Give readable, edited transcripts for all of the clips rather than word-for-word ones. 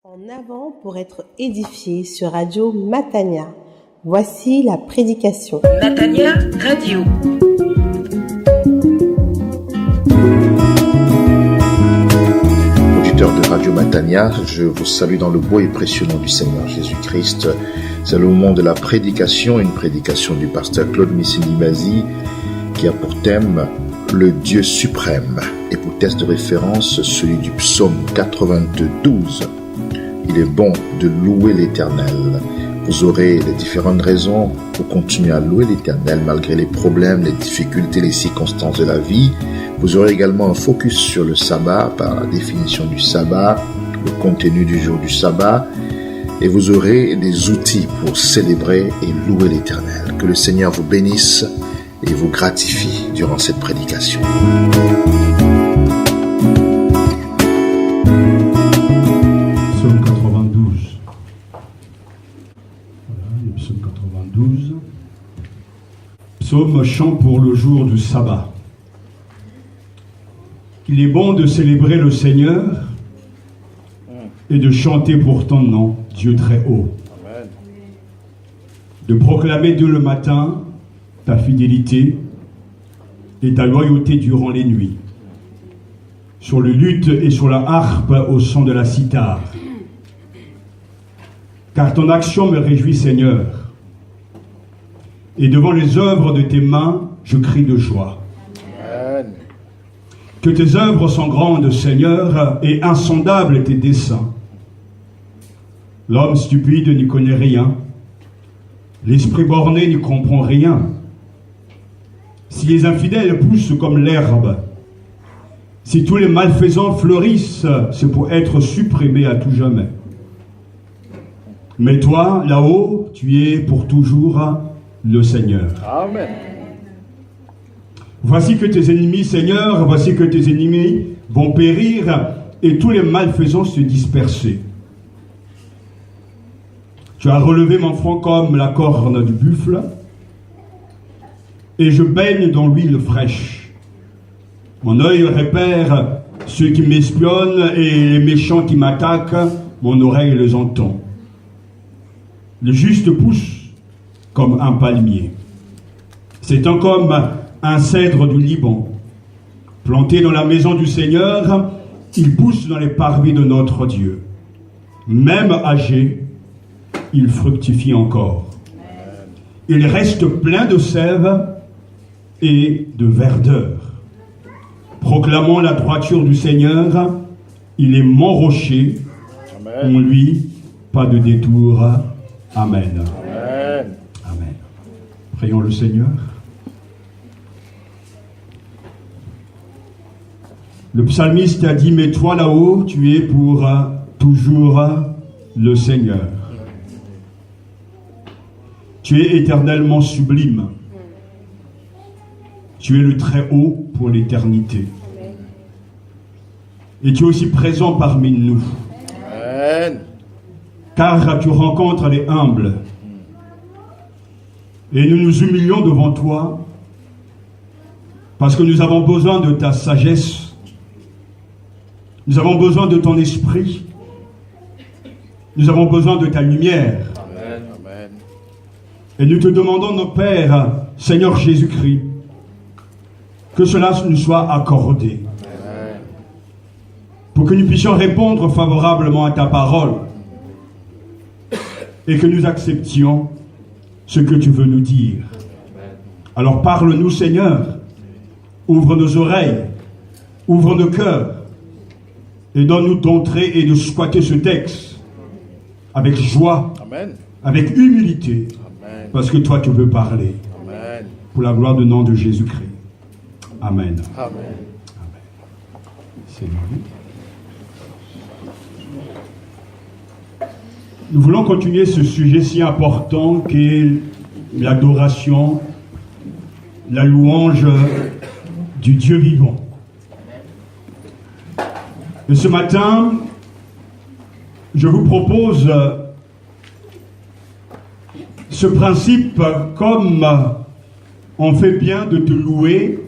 En avant pour être édifié sur Radio Matania. Voici la prédication. Matania Radio. Auditeurs de Radio Matania, je vous salue dans le beau et précieux nom du Seigneur Jésus-Christ. C'est le moment de la prédication, une prédication du pasteur Claude Missini-Bazi qui a pour thème le Dieu suprême et pour texte de référence celui du psaume 92. Il est bon de louer l'Éternel. Vous aurez les différentes raisons pour continuer à louer l'Éternel malgré les problèmes, les difficultés, les circonstances de la vie. Vous aurez également un focus sur le sabbat par la définition du sabbat, le contenu du jour du sabbat. Et vous aurez des outils pour célébrer et louer l'Éternel. Que le Seigneur vous bénisse et vous gratifie durant cette prédication. Psaume 92. Voilà, le psaume 92. Psaume chant pour le jour du sabbat. Il est bon de célébrer le Seigneur et de chanter pour ton nom, Dieu très haut. Amen. De proclamer dès le matin ta fidélité et ta loyauté durant les nuits. Sur le luth et sur la harpe au son de la cithare. Car ton action me réjouit, Seigneur. Et devant les œuvres de tes mains, je crie de joie. Amen. Que tes œuvres sont grandes, Seigneur, et insondables tes desseins. L'homme stupide n'y connaît rien. L'esprit borné n'y comprend rien. Si les infidèles poussent comme l'herbe, si tous les malfaisants fleurissent, c'est pour être supprimés à tout jamais. Mais toi, là-haut, tu es pour toujours le Seigneur. Amen. Voici que tes ennemis, Seigneur, voici que tes ennemis vont périr et tous les malfaisants se disperser. Tu as relevé mon front comme la corne du buffle, et je baigne dans l'huile fraîche. Mon œil repère ceux qui m'espionnent et les méchants qui m'attaquent, mon oreille les entend. Le juste pousse comme un palmier. C'est comme un cèdre du Liban. Planté dans la maison du Seigneur, il pousse dans les parvis de notre Dieu. Même âgé, il fructifie encore. Il reste plein de sève et de verdeur. Proclamons la droiture du Seigneur. Il est mon rocher. Amen. En lui, pas de détour. Amen. Amen. Amen. Prions le Seigneur. Le psalmiste a dit, mais toi là-haut, tu es pour toujours le Seigneur. Tu es éternellement sublime. Tu es le très haut pour l'éternité. Et tu es aussi présent parmi nous. Amen. Car tu rencontres les humbles. Et nous nous humilions devant toi parce que nous avons besoin de ta sagesse. Nous avons besoin de ton esprit. Nous avons besoin de ta lumière. Amen. Amen. Et nous te demandons, notre Père, Seigneur Jésus-Christ, que cela nous soit accordé. Amen. Pour que nous puissions répondre favorablement à ta parole et que nous acceptions ce que tu veux nous dire. Amen. Alors parle-nous, Seigneur. Ouvre nos oreilles, ouvre nos cœurs et donne-nous d'entrer et de squatter ce texte avec joie, Amen. Avec humilité, Amen. Parce que toi tu veux parler. Amen. Pour la gloire du nom de Jésus-Christ. Amen. Amen. Amen. C'est lui. Nous voulons continuer ce sujet si important qu'est l'adoration, la louange du Dieu vivant. Et ce matin, je vous propose ce principe comme on fait bien de te louer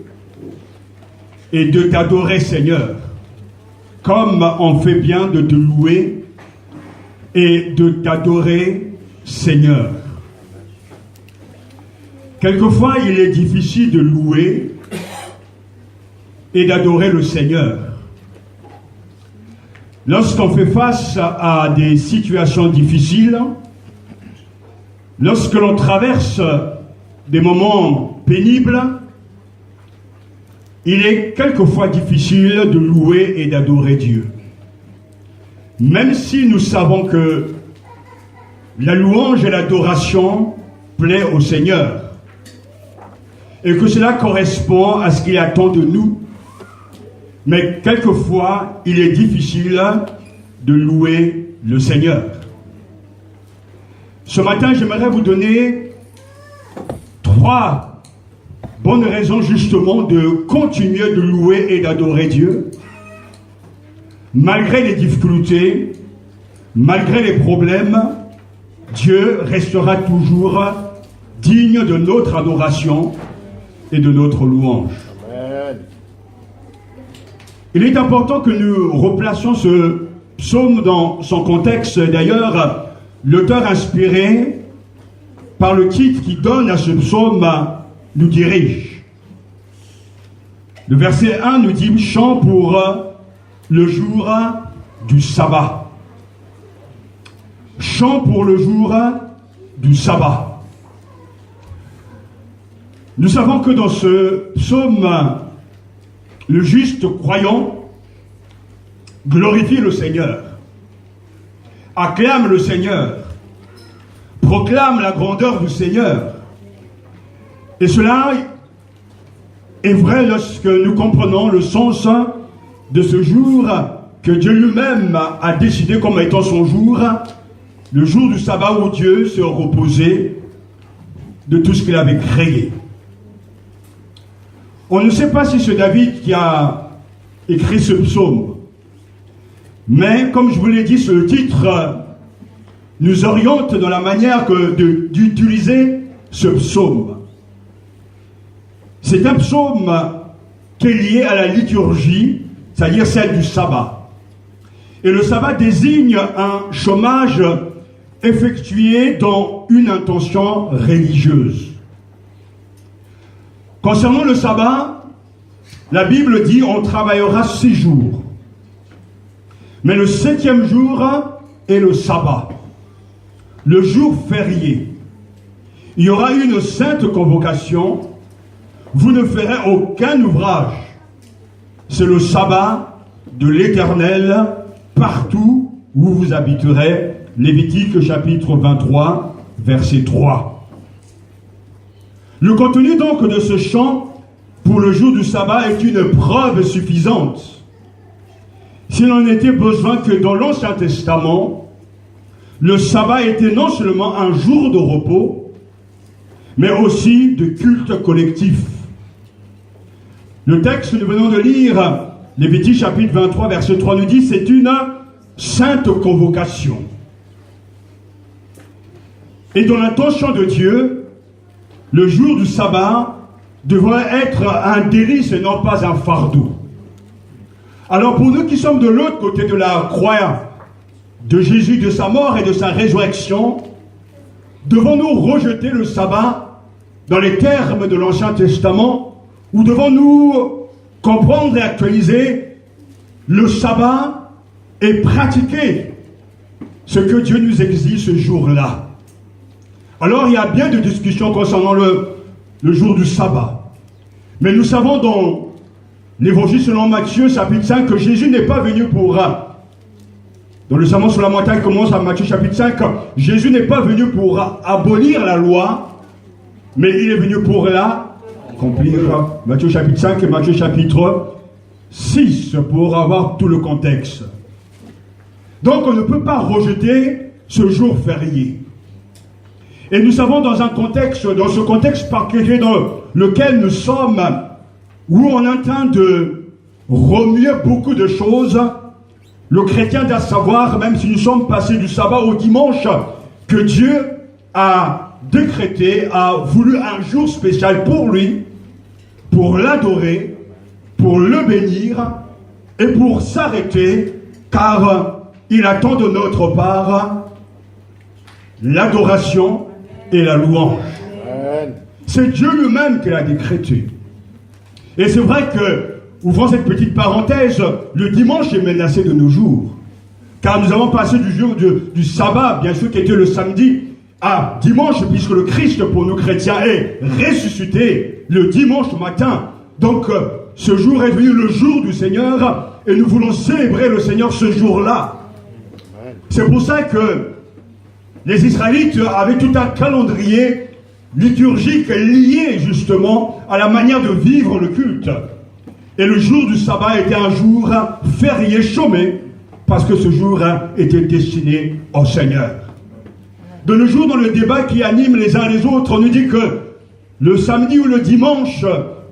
et de t'adorer, Seigneur, comme on fait bien de te louer et de t'adorer, Seigneur. Quelquefois, il est difficile de louer et d'adorer le Seigneur. Lorsqu'on fait face à des situations difficiles, lorsque l'on traverse des moments pénibles, il est quelquefois difficile de louer et d'adorer Dieu. Même si nous savons que la louange et l'adoration plaît au Seigneur, et que cela correspond à ce qu'il attend de nous. Mais quelquefois, il est difficile de louer le Seigneur. Ce matin, j'aimerais vous donner 3 bonnes raisons justement de continuer de louer et d'adorer Dieu. Malgré les difficultés, malgré les problèmes, Dieu restera toujours digne de notre adoration et de notre louange. Amen. Il est important que nous replacions ce psaume dans son contexte. D'ailleurs, l'auteur inspiré par le titre qui donne à ce psaume nous dirige. Le verset 1 nous dit « Chant pour le jour du sabbat ». Chant pour le jour du sabbat. Nous savons que dans ce psaume, le juste croyant glorifie le Seigneur, acclame le Seigneur, proclame la grandeur du Seigneur. Et cela est vrai lorsque nous comprenons le sens de ce jour que Dieu lui-même a décidé comme étant son jour, le jour du sabbat où Dieu se reposait de tout ce qu'il avait créé. On ne sait pas si c'est David qui a écrit ce psaume. Mais, comme je vous l'ai dit, ce titre nous oriente dans la manière d'utiliser ce psaume. C'est un psaume qui est lié à la liturgie, c'est-à-dire celle du sabbat. Et le sabbat désigne un chômage effectué dans une intention religieuse. Concernant le sabbat, la Bible dit on travaillera 6 jours. Mais le 7e jour est le sabbat, le jour férié. Il y aura une sainte convocation. Vous ne ferez aucun ouvrage. C'est le sabbat de l'Éternel partout où vous habiterez. Lévitique chapitre 23, verset 3. Le contenu donc de ce chant pour le jour du sabbat est une preuve suffisante. S'il n'en était besoin que dans l'Ancien Testament, le sabbat était non seulement un jour de repos, mais aussi de culte collectif. Le texte que nous venons de lire, Lévitique chapitre 23, verset 3, nous dit c'est une sainte convocation. Et dans l'intention de Dieu, le jour du sabbat devrait être un délice et non pas un fardeau. Alors pour nous qui sommes de l'autre côté de la croix de Jésus, de sa mort et de sa résurrection, devons-nous rejeter le sabbat dans les termes de l'Ancien Testament ou devons-nous comprendre et actualiser le sabbat et pratiquer ce que Dieu nous exige ce jour-là? Alors il y a bien de discussions concernant le jour du sabbat. Mais nous savons dans l'évangile selon Matthieu chapitre 5 que Jésus n'est pas venu pour... Dans le sermon sur la montagne commence à Matthieu chapitre 5. Jésus n'est pas venu pour abolir la loi, mais il est venu pour la accomplir. Matthieu chapitre 5 et Matthieu chapitre 6 pour avoir tout le contexte. Donc on ne peut pas rejeter ce jour férié. Et nous savons dans ce contexte particulier dans lequel nous sommes, où on est en train de remuer beaucoup de choses, le chrétien doit savoir, même si nous sommes passés du sabbat au dimanche, que Dieu a décrété, a voulu un jour spécial pour lui, pour l'adorer, pour le bénir et pour s'arrêter, car il attend de notre part l'adoration et la louange. C'est Dieu lui-même qui l'a décrété. Et c'est vrai que, ouvrant cette petite parenthèse, le dimanche est menacé de nos jours. Car nous avons passé du jour du sabbat, bien sûr qui était le samedi, à dimanche, puisque le Christ pour nous chrétiens est ressuscité le dimanche matin. Donc, ce jour est devenu le jour du Seigneur, et nous voulons célébrer le Seigneur ce jour-là. C'est pour ça que les Israélites avaient tout un calendrier liturgique lié justement à la manière de vivre le culte. Et le jour du sabbat était un jour férié, chômé, parce que ce jour était destiné au Seigneur. De nos jours, dans le débat qui anime les uns les autres, on nous dit que le samedi ou le dimanche,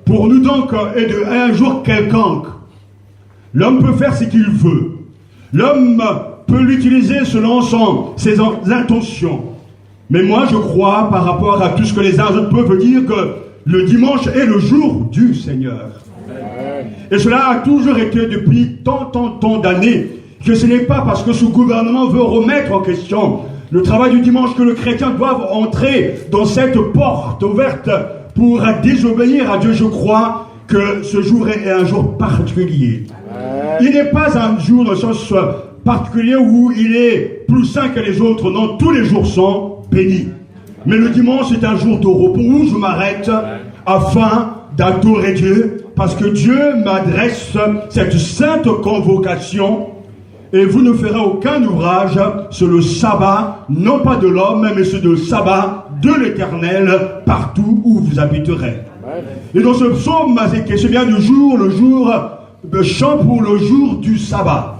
pour nous donc, est un jour quelconque. L'homme peut faire ce qu'il veut. L'homme peut l'utiliser selon ses intentions. Mais moi, je crois, par rapport à tout ce que les uns et les autres peuvent dire, que le dimanche est le jour du Seigneur. Et cela a toujours été depuis tant d'années, que ce n'est pas parce que ce gouvernement veut remettre en question le travail du dimanche que le chrétien doit entrer dans cette porte ouverte pour désobéir à Dieu. Je crois que ce jour est un jour particulier. Il n'est pas un jour dans le sens particulier où il est plus saint que les autres. Non, tous les jours sont bénis. Mais le dimanche est un jour de repos où je m'arrête afin d'adorer Dieu, parce que Dieu m'adresse cette sainte convocation. Et vous ne ferez aucun ouvrage sur le sabbat, non pas de l'homme, mais sur le sabbat de l'Éternel, partout où vous habiterez. Et dans ce psaume, c'est bien le jour de chant pour le jour du sabbat.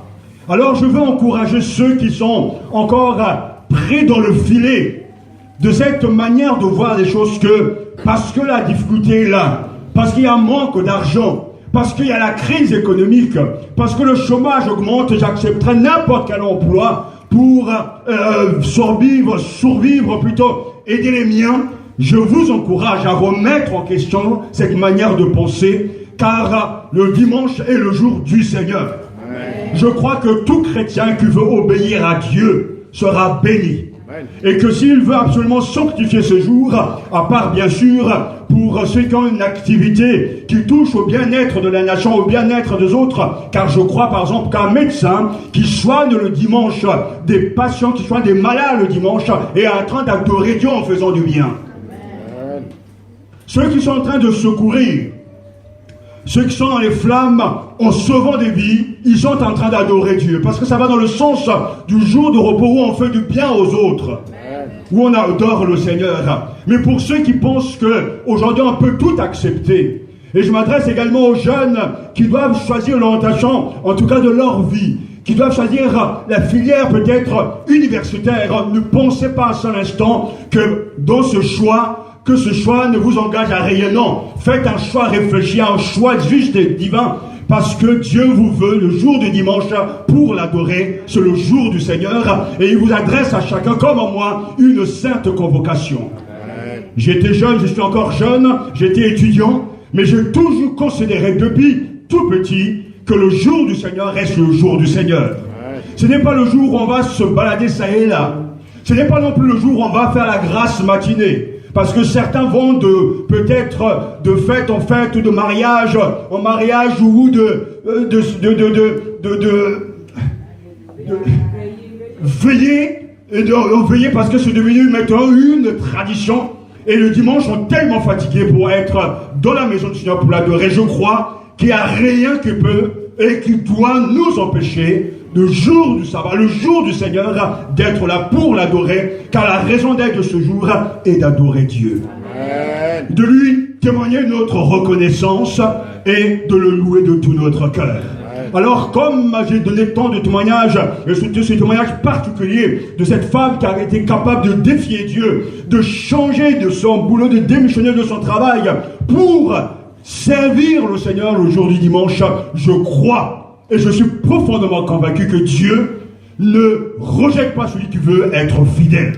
Alors je veux encourager ceux qui sont encore pris dans le filet de cette manière de voir les choses, que parce que la difficulté est là, parce qu'il y a un manque d'argent, parce qu'il y a la crise économique, parce que le chômage augmente, j'accepterai n'importe quel emploi pour survivre plutôt, aider les miens. Je vous encourage à remettre en question cette manière de penser, car le dimanche est le jour du Seigneur. Je crois que tout chrétien qui veut obéir à Dieu sera béni. Et que s'il veut absolument sanctifier ce jour, à part bien sûr pour ceux qui ont une activité qui touche au bien-être de la nation, au bien-être des autres, car je crois par exemple qu'un médecin qui soigne le dimanche des patients, qui soigne des malades le dimanche, est en train d'adorer Dieu en faisant du bien. Ceux qui sont en train de secourir, ceux qui sont dans les flammes en sauvant des vies, ils sont en train d'adorer Dieu. Parce que ça va dans le sens du jour de repos où on fait du bien aux autres. Où on adore le Seigneur. Mais pour ceux qui pensent qu'aujourd'hui on peut tout accepter, et je m'adresse également aux jeunes qui doivent choisir l'orientation, en tout cas de leur vie, qui doivent choisir la filière peut-être universitaire, ne pensez pas un seul instant que dans ce choix, que ce choix ne vous engage à rien. Non, faites un choix réfléchi, un choix juste et divin, parce que Dieu vous veut le jour du dimanche pour l'adorer. C'est le jour du Seigneur, et il vous adresse à chacun, comme à moi, une sainte convocation. J'étais jeune, je suis encore jeune, j'étais étudiant, mais j'ai toujours considéré depuis tout petit que le jour du Seigneur reste le jour du Seigneur. Ce n'est pas le jour où on va se balader ça et là. Ce n'est pas non plus le jour où on va faire la grasse matinée. Parce que certains vont peut-être de fête en fête, de mariage en mariage, ou de veiller parce que c'est devenu maintenant une tradition. Et le dimanche, on est tellement fatigués pour être dans la maison du Seigneur pour l'adorer. Je crois qu'il n'y a rien qui peut et qui doit nous empêcher, le jour du sabbat, le jour du Seigneur, d'être là pour l'adorer, car la raison d'être de ce jour est d'adorer Dieu. Amen. De lui témoigner notre reconnaissance et de le louer de tout notre cœur. Alors, comme j'ai donné tant de témoignages, et surtout ce témoignage particulier de cette femme qui a été capable de défier Dieu, de changer de son boulot, de démissionner de son travail pour servir le Seigneur le jour du dimanche, je crois et je suis profondément convaincu que Dieu ne rejette pas celui qui veut être fidèle.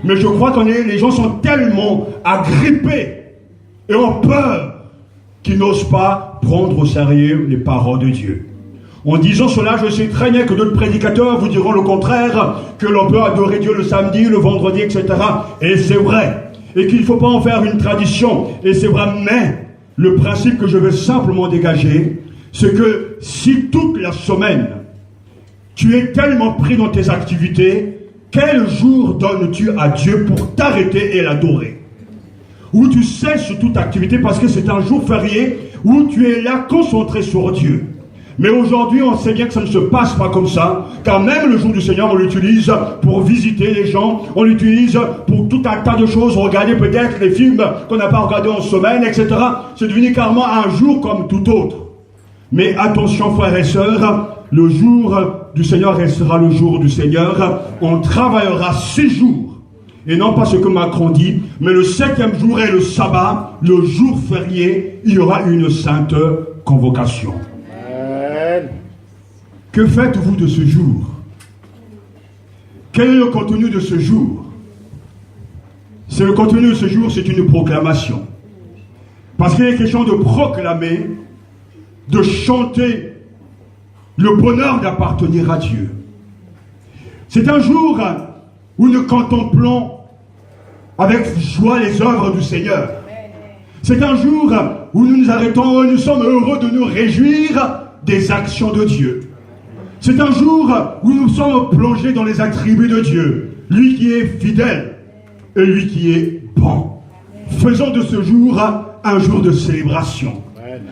Mais je crois que les gens sont tellement agrippés et ont peur qu'ils n'osent pas prendre au sérieux les paroles de Dieu. En disant cela, je sais très bien que d'autres prédicateurs vous diront le contraire, que l'on peut adorer Dieu le samedi, le vendredi, etc. Et c'est vrai. Et qu'il ne faut pas en faire une tradition. Et c'est vrai, mais le principe que je veux simplement dégager, c'est que si toute la semaine, tu es tellement pris dans tes activités, quel jour donnes-tu à Dieu pour t'arrêter et l'adorer? Où tu cesses toute activité parce que c'est un jour férié où tu es là concentré sur Dieu. Mais aujourd'hui, on sait bien que ça ne se passe pas comme ça, car même le jour du Seigneur, on l'utilise pour visiter les gens, on l'utilise pour tout un tas de choses, regarder peut-être les films qu'on n'a pas regardés en semaine, etc. C'est devenu carrément un jour comme tout autre. Mais attention, frères et sœurs, le jour du Seigneur restera le jour du Seigneur. On travaillera 6 jours. Et non pas ce que Macron dit, mais le 7e jour est le sabbat, le jour férié, il y aura une sainte convocation. Que faites-vous de ce jour? Quel est le contenu de ce jour? Le contenu de ce jour, c'est une proclamation. Parce qu'il est question de proclamer, de chanter le bonheur d'appartenir à Dieu. C'est un jour où nous contemplons avec joie les œuvres du Seigneur. C'est un jour où nous nous arrêtons, nous sommes heureux de nous réjouir des actions de Dieu. C'est un jour où nous sommes plongés dans les attributs de Dieu, lui qui est fidèle et lui qui est bon. Faisons de ce jour un jour de célébration.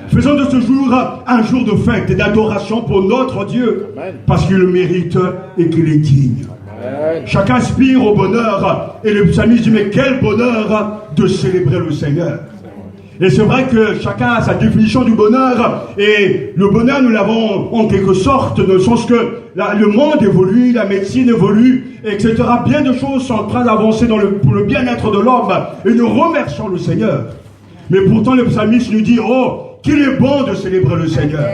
Faisons de ce jour un jour de fête et d'adoration pour notre Dieu, parce qu'il le mérite et qu'il est digne. Chacun aspire au bonheur, et le psalmiste dit, mais quel bonheur de célébrer le Seigneur. Et c'est vrai que chacun a sa définition du bonheur, et le bonheur, nous l'avons en quelque sorte, dans le sens que le monde évolue, la médecine évolue, etc. Bien de choses sont en train d'avancer pour le bien-être de l'homme, et nous remercions le Seigneur. Mais pourtant, le psalmiste nous dit, oh, qu'il est bon de célébrer le Seigneur,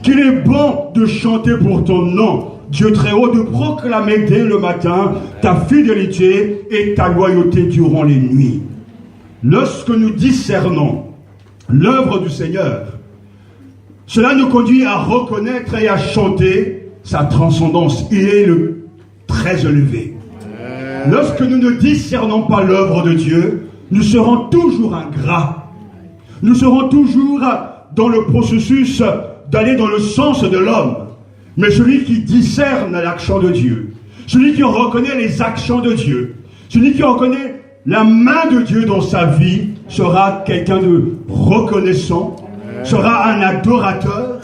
qu'il est bon de chanter pour ton nom, Dieu très haut, de proclamer dès le matin ta fidélité et ta loyauté durant les nuits. Lorsque nous discernons l'œuvre du Seigneur, cela nous conduit à reconnaître et à chanter sa transcendance. Il est très élevé. Lorsque nous ne discernons pas l'œuvre de Dieu, nous serons toujours ingrats. Nous serons toujours dans le processus d'aller dans le sens de l'homme. Mais celui qui discerne l'action de Dieu, celui qui reconnaît les actions de Dieu, celui qui reconnaît la main de Dieu dans sa vie, sera quelqu'un de reconnaissant, sera un adorateur,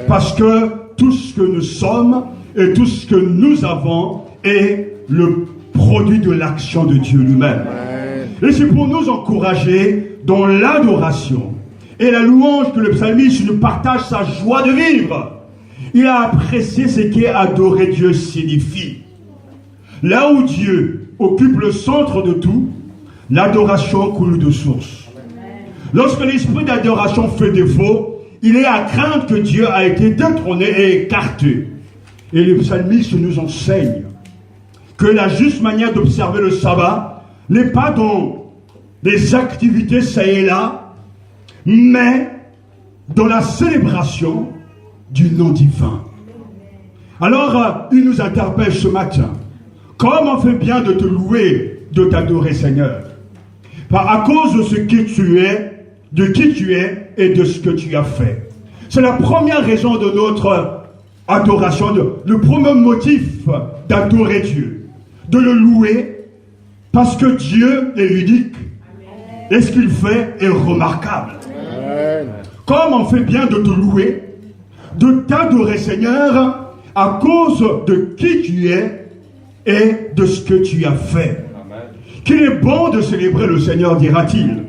parce que tout ce que nous sommes et tout ce que nous avons est le produit de l'action de Dieu lui-même. Et c'est pour nous encourager dans l'adoration et la louange que le psalmiste nous partage sa joie de vivre. Il a apprécié ce qu'est adorer Dieu signifie. Là où Dieu occupe le centre de tout, l'adoration coule de source. Lorsque l'esprit d'adoration fait défaut, il est à craindre que Dieu a été détrôné et écarté. Et le psalmiste nous enseigne que la juste manière d'observer le sabbat n'est pas dans des activités ça et là, mais dans la célébration du nom divin. Alors, il nous interpelle ce matin. Comment fait bien de te louer, de t'adorer, Seigneur? À cause de ce que tu es, de qui tu es et de ce que tu as fait. C'est la première raison de notre adoration, le premier motif d'adorer Dieu, de le louer, parce que Dieu est unique. Et ce qu'il fait est remarquable. Comme on fait bien de te louer, de t'adorer, Seigneur, à cause de qui tu es et de ce que tu as fait. Qu'il est bon de célébrer le Seigneur, dira-t-il,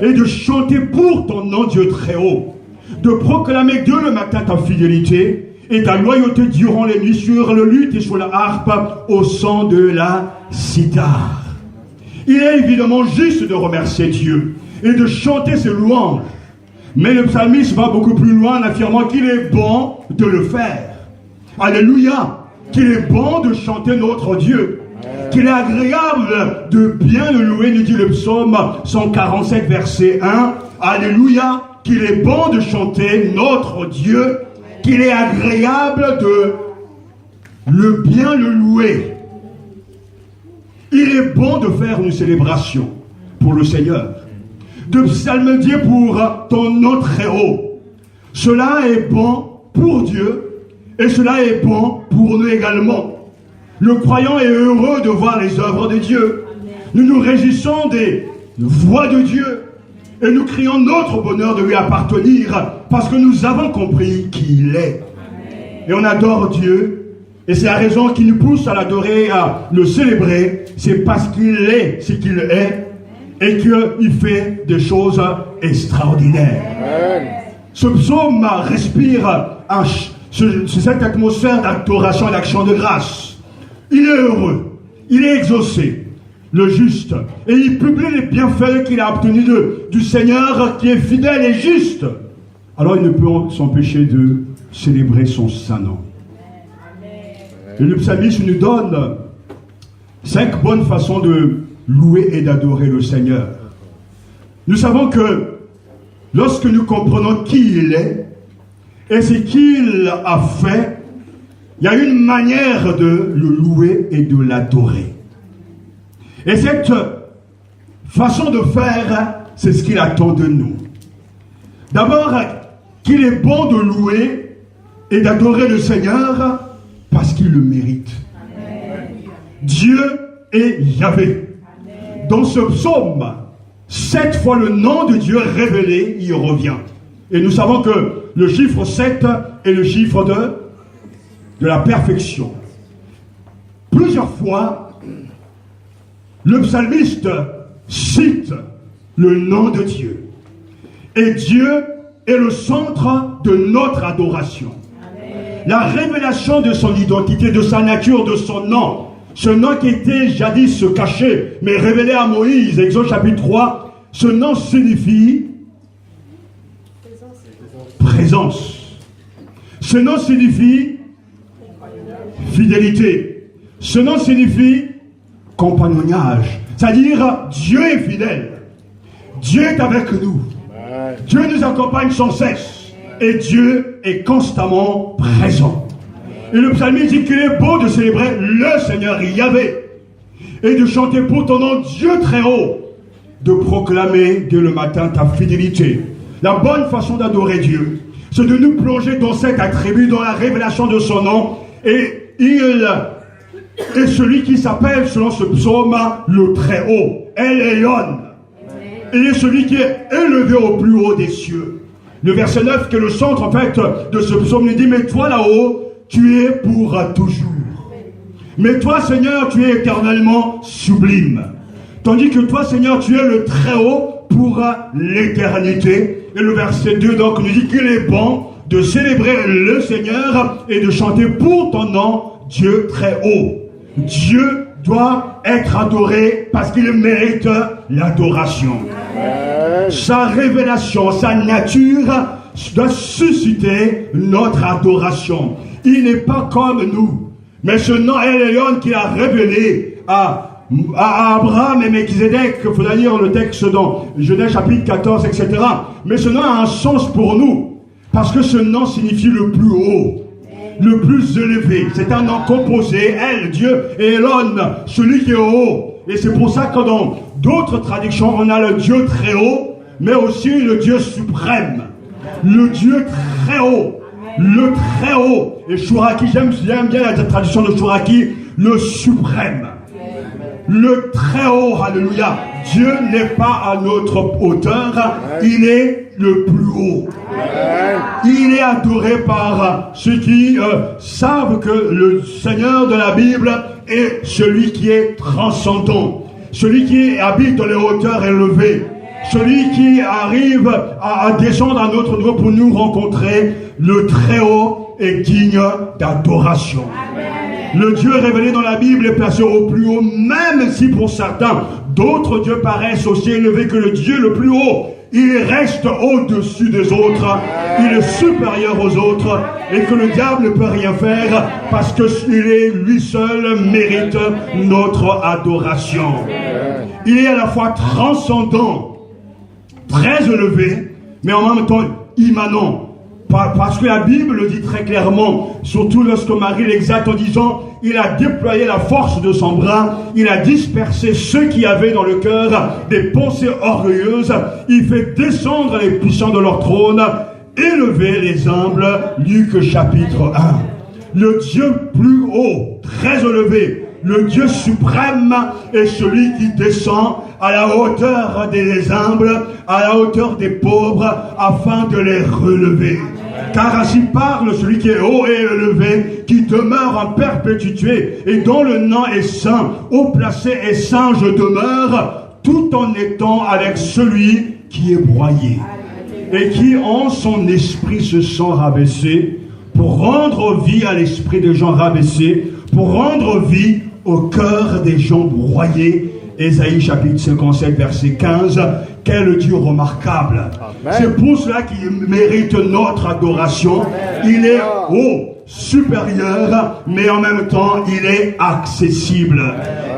et de chanter pour ton nom, Dieu très haut, de proclamer dès le matin ta fidélité et ta loyauté durant les nuits sur le luth et sur la harpe au son de la cithare. Il est évidemment juste de remercier Dieu et de chanter ses louanges. Mais le psalmiste va beaucoup plus loin en affirmant qu'il est bon de le faire. Alléluia! Qu'il est bon de chanter notre Dieu. Qu'il est agréable de bien le louer, nous dit le psaume 147, verset 1. Alléluia! Qu'il est bon de chanter notre Dieu. qu'il est agréable de le bien le louer. Il est bon de faire une célébration pour le Seigneur, de psalmodier pour ton nom très haut. Cela est bon pour Dieu et cela est bon pour nous également. Le croyant est heureux de voir les œuvres de Dieu. Nous nous réjouissons des voix de Dieu et nous crions notre bonheur de lui appartenir parce que nous avons compris qui il est. Et on adore Dieu. Et c'est la raison qui nous pousse à l'adorer, à le célébrer. C'est parce qu'il est ce qu'il est et qu'il fait des choses extraordinaires. Amen. Ce psaume respire cette atmosphère d'adoration et d'action de grâce. Il est heureux, il est exaucé, le juste. Et il publie les bienfaits qu'il a obtenus du Seigneur qui est fidèle et juste. Alors il ne peut s'empêcher de célébrer son saint nom. Et le psalmiste nous donne 5 bonnes façons de louer et d'adorer le Seigneur. Nous savons que lorsque nous comprenons qui il est et ce qu'il a fait, il y a une manière de le louer et de l'adorer. Et cette façon de faire, c'est ce qu'il attend de nous. D'abord, qu'il est bon de louer et d'adorer le Seigneur parce qu'il le mérite. Amen. Dieu est Yahvé. Amen. Dans ce psaume, 7 fois le nom de Dieu révélé y revient. Et nous savons que le chiffre 7 est le chiffre de la perfection. Plusieurs fois, le psalmiste cite le nom de Dieu. Et Dieu est le centre de notre adoration. La révélation de son identité, de sa nature, de son nom. Ce nom qui était jadis caché, mais révélé à Moïse, Exode chapitre 3, ce nom signifie présence. Ce nom signifie fidélité. Ce nom signifie compagnonnage. C'est-à-dire, Dieu est fidèle. Dieu est avec nous. Dieu nous accompagne sans cesse. Et Dieu est constamment présent. Et le psalmiste dit qu'il est beau de célébrer le Seigneur Yahvé et de chanter pour ton nom Dieu très haut, de proclamer dès le matin ta fidélité. La bonne façon d'adorer Dieu, c'est de nous plonger dans cet attribut, dans la révélation de son nom. Et il est celui qui s'appelle, selon ce psaume, le très haut, El Elyon. Il est celui qui est élevé au plus haut des cieux. Le verset 9, qui est le centre en fait de ce psaume, nous dit, mais toi là-haut, tu es pour toujours. Mais toi, Seigneur, tu es éternellement sublime. Tandis que toi, Seigneur, tu es le très haut pour l'éternité. Et le verset 2, donc, nous dit qu'il est bon de célébrer le Seigneur et de chanter pour ton nom, Dieu très haut. Dieu doit être adoré parce qu'il mérite l'adoration. Sa révélation, sa nature doit susciter notre adoration. Il n'est pas comme nous. Mais ce nom El Elyon qu'il a révélé à Abraham et Melchizedek, il faudra lire le texte dans Genèse chapitre 14, etc. Mais ce nom a un sens pour nous. Parce que ce nom signifie le plus haut, le plus élevé. C'est un nom composé, El, Dieu, et Elon, celui qui est haut. Et c'est pour ça que dans d'autres traductions, on a le Dieu très haut, mais aussi le Dieu suprême. Le Dieu très haut. Le très haut. Et Chouraki, j'aime bien la traduction de Chouraki, le suprême. Le très haut, alléluia. Dieu n'est pas à notre hauteur, il est le plus haut. Il est adoré par ceux qui savent que le Seigneur de la Bible est celui qui est transcendant, celui qui habite dans les hauteurs élevées, celui qui arrive à descendre à notre niveau pour nous rencontrer. Le très haut est digne d'adoration. Le Dieu révélé dans la Bible est placé au plus haut, même si pour certains, d'autres dieux paraissent aussi élevés que le Dieu le plus haut. Il reste au-dessus des autres, il est supérieur aux autres, et que le diable ne peut rien faire, parce que lui seul mérite notre adoration. Il est à la fois transcendant, très élevé, mais en même temps immanent. Parce que la Bible le dit très clairement, surtout lorsque Marie l'exalte en disant, il a déployé la force de son bras, il a dispersé ceux qui avaient dans le cœur des pensées orgueilleuses, il fait descendre les puissants de leur trône, élever les humbles. Luc chapitre 1. Le Dieu plus haut, très élevé, le Dieu suprême est celui qui descend à la hauteur des humbles, à la hauteur des pauvres, afin de les relever. Car ainsi parle celui qui est haut et élevé, qui demeure en perpétuité, et dont le nom est saint, haut placé et saint je demeure, tout en étant avec celui qui est broyé, et qui en son esprit se sent rabaissé, pour rendre vie à l'esprit des gens rabaissés, pour rendre vie au cœur des gens broyés. Ésaïe chapitre 57 verset 15. Quel Dieu remarquable. C'est pour cela qu'il mérite notre adoration. Il est haut, supérieur, mais en même temps il est accessible.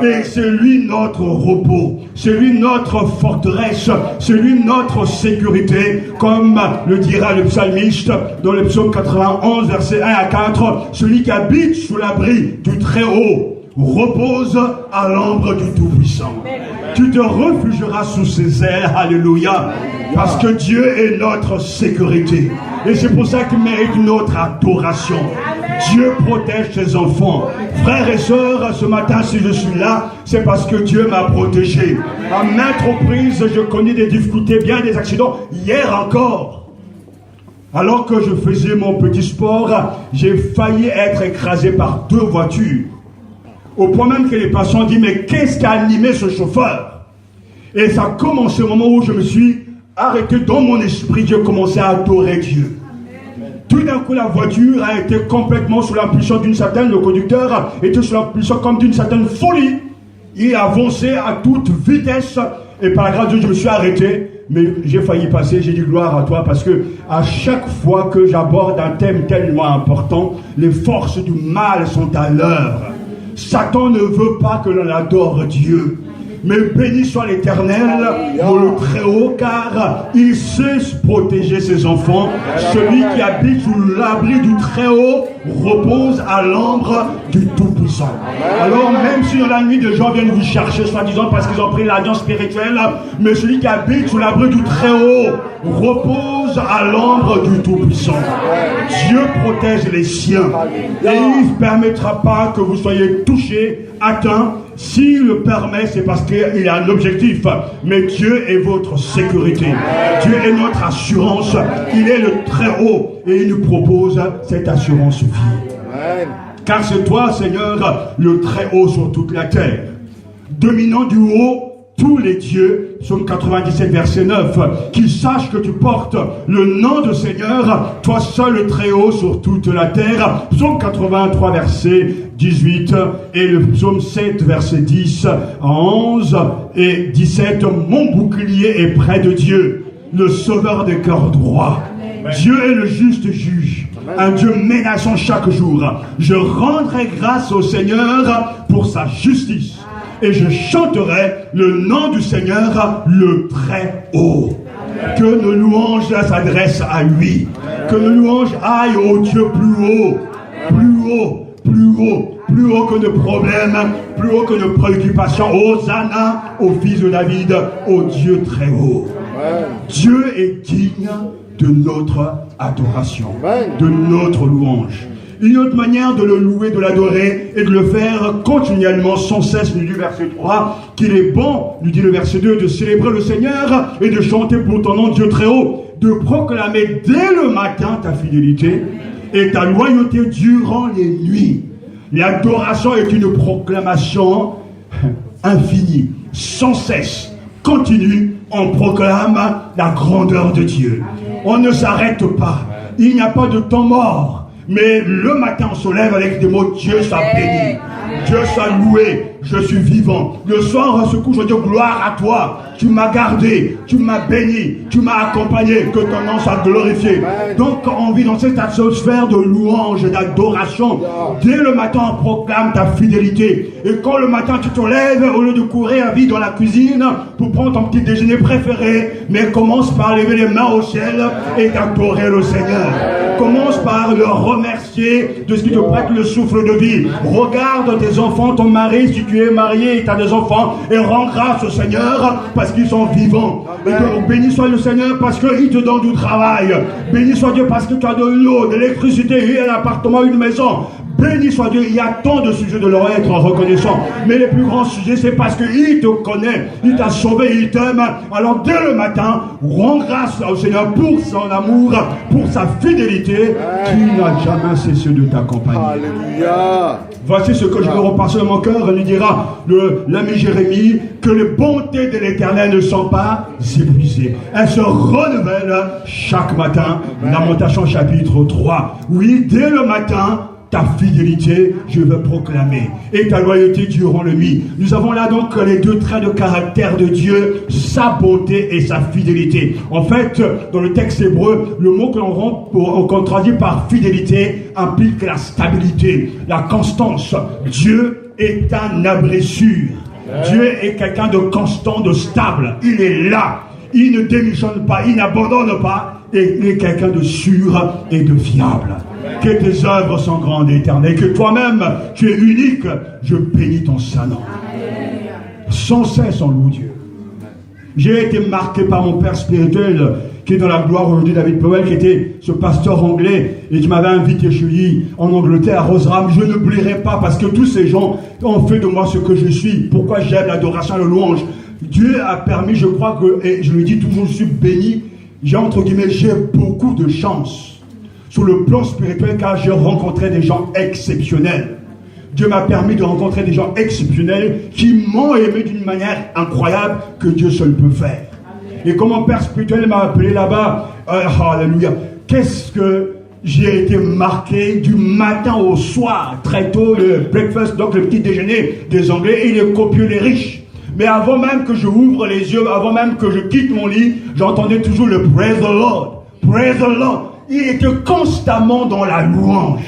Et c'est lui notre repos, c'est lui notre forteresse, c'est lui notre sécurité, comme le dira le psalmiste dans le psaume 91 verset 1 à 4. Celui qui habite sous l'abri du Très-Haut repose à l'ombre du Tout-Puissant. Tu te réfugieras sous ses ailes, alléluia, parce que Dieu est notre sécurité. Et c'est pour ça qu'il mérite notre adoration. Dieu protège ses enfants. Frères et sœurs, ce matin, si je suis là, c'est parce que Dieu m'a protégé. À maintes reprises, je connais des difficultés, bien des accidents. Hier encore, alors que je faisais mon petit sport, j'ai failli être écrasé par 2 voitures. Au point même que les patients disent, mais qu'est-ce qui a animé ce chauffeur? Et ça a commencé au moment où je me suis arrêté dans mon esprit, j'ai commencé à adorer Dieu. Tout d'un coup, la voiture a été complètement sous l'impulsion d'une certaine, le conducteur était sous l'impulsion comme d'une certaine folie. Il avançait à toute vitesse et par la grâce de Dieu, je me suis arrêté, mais j'ai failli passer, j'ai dit gloire à toi parce que à chaque fois que j'aborde un thème tellement important, les forces du mal sont à l'œuvre. Satan ne veut pas que l'on adore Dieu. Mais béni soit l'Éternel, le Très-Haut, car il sait protéger ses enfants. Celui qui habite sous l'abri du Très-Haut repose à l'ombre du Tout-Puissant. Alors même si dans la nuit des gens viennent vous chercher, soi-disant parce qu'ils ont pris l'alliance spirituelle, mais celui qui habite sous l'abri du Très-Haut repose à l'ombre du Tout-Puissant. Dieu protège les siens et il ne permettra pas que vous soyez touchés, atteints. S'il le permet, c'est parce qu'il a un objectif. Mais Dieu est votre sécurité. Dieu est notre assurance. Il est le Très-Haut et il nous propose cette assurance vie. Car c'est toi, Seigneur, le Très-Haut sur toute la terre, dominant du haut tous les dieux. Psaume 97 verset 9. Qu'ils sachent que tu portes le nom de Seigneur, toi seul le Très-Haut sur toute la terre. Psaume 83 verset 18 et le psaume 7 verset 10 à 11 et 17. Mon bouclier est près de Dieu, le sauveur des cœurs droits. Dieu est le juste juge, un Dieu menaçant chaque jour. Je rendrai grâce au Seigneur pour sa justice et je chanterai le nom du Seigneur le Très-Haut. Que nos louanges s'adressent à lui, que nos louanges aillent au Dieu plus haut, plus haut, plus haut, plus haut que nos problèmes, plus haut que nos préoccupations. Hosanna au Fils de David, au Dieu très haut. Dieu est digne de notre adoration, de notre louange. Une autre manière de le louer, de l'adorer et de le faire continuellement, sans cesse, nous dit le verset 3, qu'il est bon, nous dit le verset 2, de célébrer le Seigneur et de chanter pour ton nom, Dieu très haut, de proclamer dès le matin ta fidélité et ta loyauté durant les nuits. L'adoration est une proclamation infinie, sans cesse, continue. On proclame la grandeur de Dieu. On ne s'arrête pas. Il n'y a pas de temps mort. Mais le matin, on se lève avec des mots, Dieu soit béni. Dieu soit loué, je suis vivant. Le soir, à ce coup, je dis gloire à toi. Tu m'as gardé, tu m'as béni, tu m'as accompagné, que ton nom soit glorifié. Donc, on vit dans cette atmosphère de louange et d'adoration. Dès le matin, on proclame ta fidélité. Et quand le matin, tu te lèves, au lieu de courir à vide dans la cuisine pour prendre ton petit déjeuner préféré, mais commence par lever les mains au ciel et d'adorer le Seigneur. Commence par le remercier de ce qui te prête le souffle de vie. Regarde tes enfants, ton mari, si tu es marié et tu as des enfants, et rends grâce au Seigneur parce qu'ils sont vivants. Et donc, béni soit le Seigneur parce qu'il te donne du travail. Béni soit Dieu parce que tu as de l'eau, de l'électricité, et un appartement, une maison. Béni soit Dieu, il y a tant de sujets de leur être reconnaissant. Mais les plus grands sujets, c'est parce qu'il te connaît, il t'a sauvé, il t'aime. Alors dès le matin, rends grâce au Seigneur pour son amour, pour sa fidélité, qui n'a jamais cessé de t'accompagner. Alléluia. Voici ce que je veux repasser dans mon cœur, lui dira l'ami Jérémie, que les bontés de l'Éternel ne sont pas épuisées. Elles se renouvellent chaque matin. Lamentation chapitre 3. Oui, dès le matin, ta fidélité, je veux proclamer, et ta loyauté durant le nuit. Nous avons là donc les deux traits de caractère de Dieu, sa bonté et sa fidélité. En fait, dans le texte hébreu, le mot que l'on traduit par fidélité implique la stabilité, la constance. Dieu est un abri sûr. Dieu est quelqu'un de constant, de stable. Il est là. Il ne démissionne pas, il n'abandonne pas, et il est quelqu'un de sûr et de fiable. Que tes œuvres sont grandes et éternelles, que toi-même tu es unique. Je bénis ton Saint-Nom. Sans cesse on loue Dieu. J'ai été marqué par mon père spirituel qui est dans la gloire aujourd'hui, David Powell, qui était ce pasteur anglais et qui m'avait invité chez lui en Angleterre à Roseram. Je n'oublierai pas parce que tous ces gens ont fait de moi ce que je suis. Pourquoi j'aime l'adoration et le louange. Dieu a permis, je crois que, et je le dis toujours, je suis béni. J'ai beaucoup de chance sur le plan spirituel car j'ai rencontré des gens exceptionnels. Dieu m'a permis de rencontrer des gens exceptionnels qui m'ont aimé d'une manière incroyable que Dieu seul peut faire. Et comme mon père spirituel m'a appelé là-bas, alléluia, qu'est-ce que j'ai été marqué du matin au soir, très tôt, le breakfast, donc le petit déjeuner des Anglais, et les copieux, les riches. Mais avant même que je ouvre les yeux, avant même que je quitte mon lit, j'entendais toujours le Praise the Lord. Praise the Lord. Il était constamment dans la louange.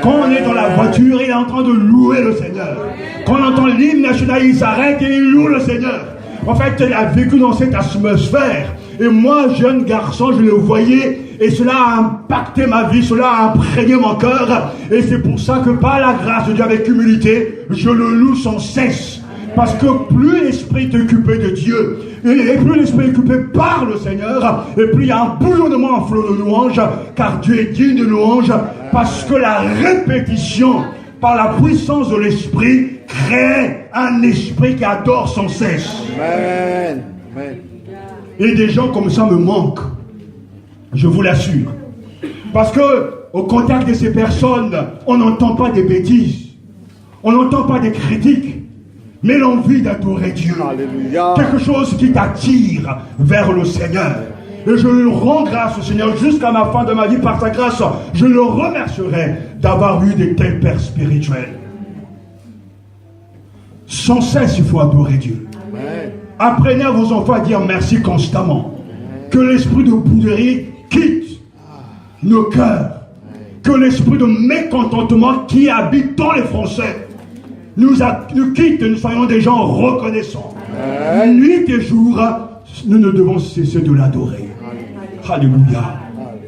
Quand on est dans la voiture, il est en train de louer le Seigneur. Quand on entend l'hymne national, il s'arrête et il loue le Seigneur. En fait, il a vécu dans cette atmosphère. Et moi, jeune garçon, je le voyais et cela a impacté ma vie, cela a imprégné mon cœur. Et c'est pour ça que par la grâce de Dieu, avec humilité, je le loue sans cesse. Parce que plus l'esprit est occupé de Dieu, et plus l'esprit est occupé par le Seigneur, et plus il y a un bouillonnement en flot de louange, car Dieu est digne de louange, parce que la répétition, par la puissance de l'esprit, crée un esprit qui adore sans cesse. Amen. Amen. Et des gens comme ça me manquent, je vous l'assure. Parce que au contact de ces personnes, on n'entend pas des bêtises, on n'entend pas des critiques, mais l'envie d'adorer Dieu. Alléluia. Quelque chose qui t'attire vers le Seigneur. Et je lui rends grâce au Seigneur jusqu'à la fin de ma vie par sa grâce. Je le remercierai d'avoir eu de tels pères spirituels. Sans cesse, il faut adorer Dieu. Amen. Apprenez à vos enfants à dire merci constamment. Que l'esprit de bouderie quitte nos cœurs. Que l'esprit de mécontentement qui habite dans les Français nous quitte, nous soyons des gens reconnaissants. Nuit et jour, nous ne devons cesser de l'adorer. Alléluia.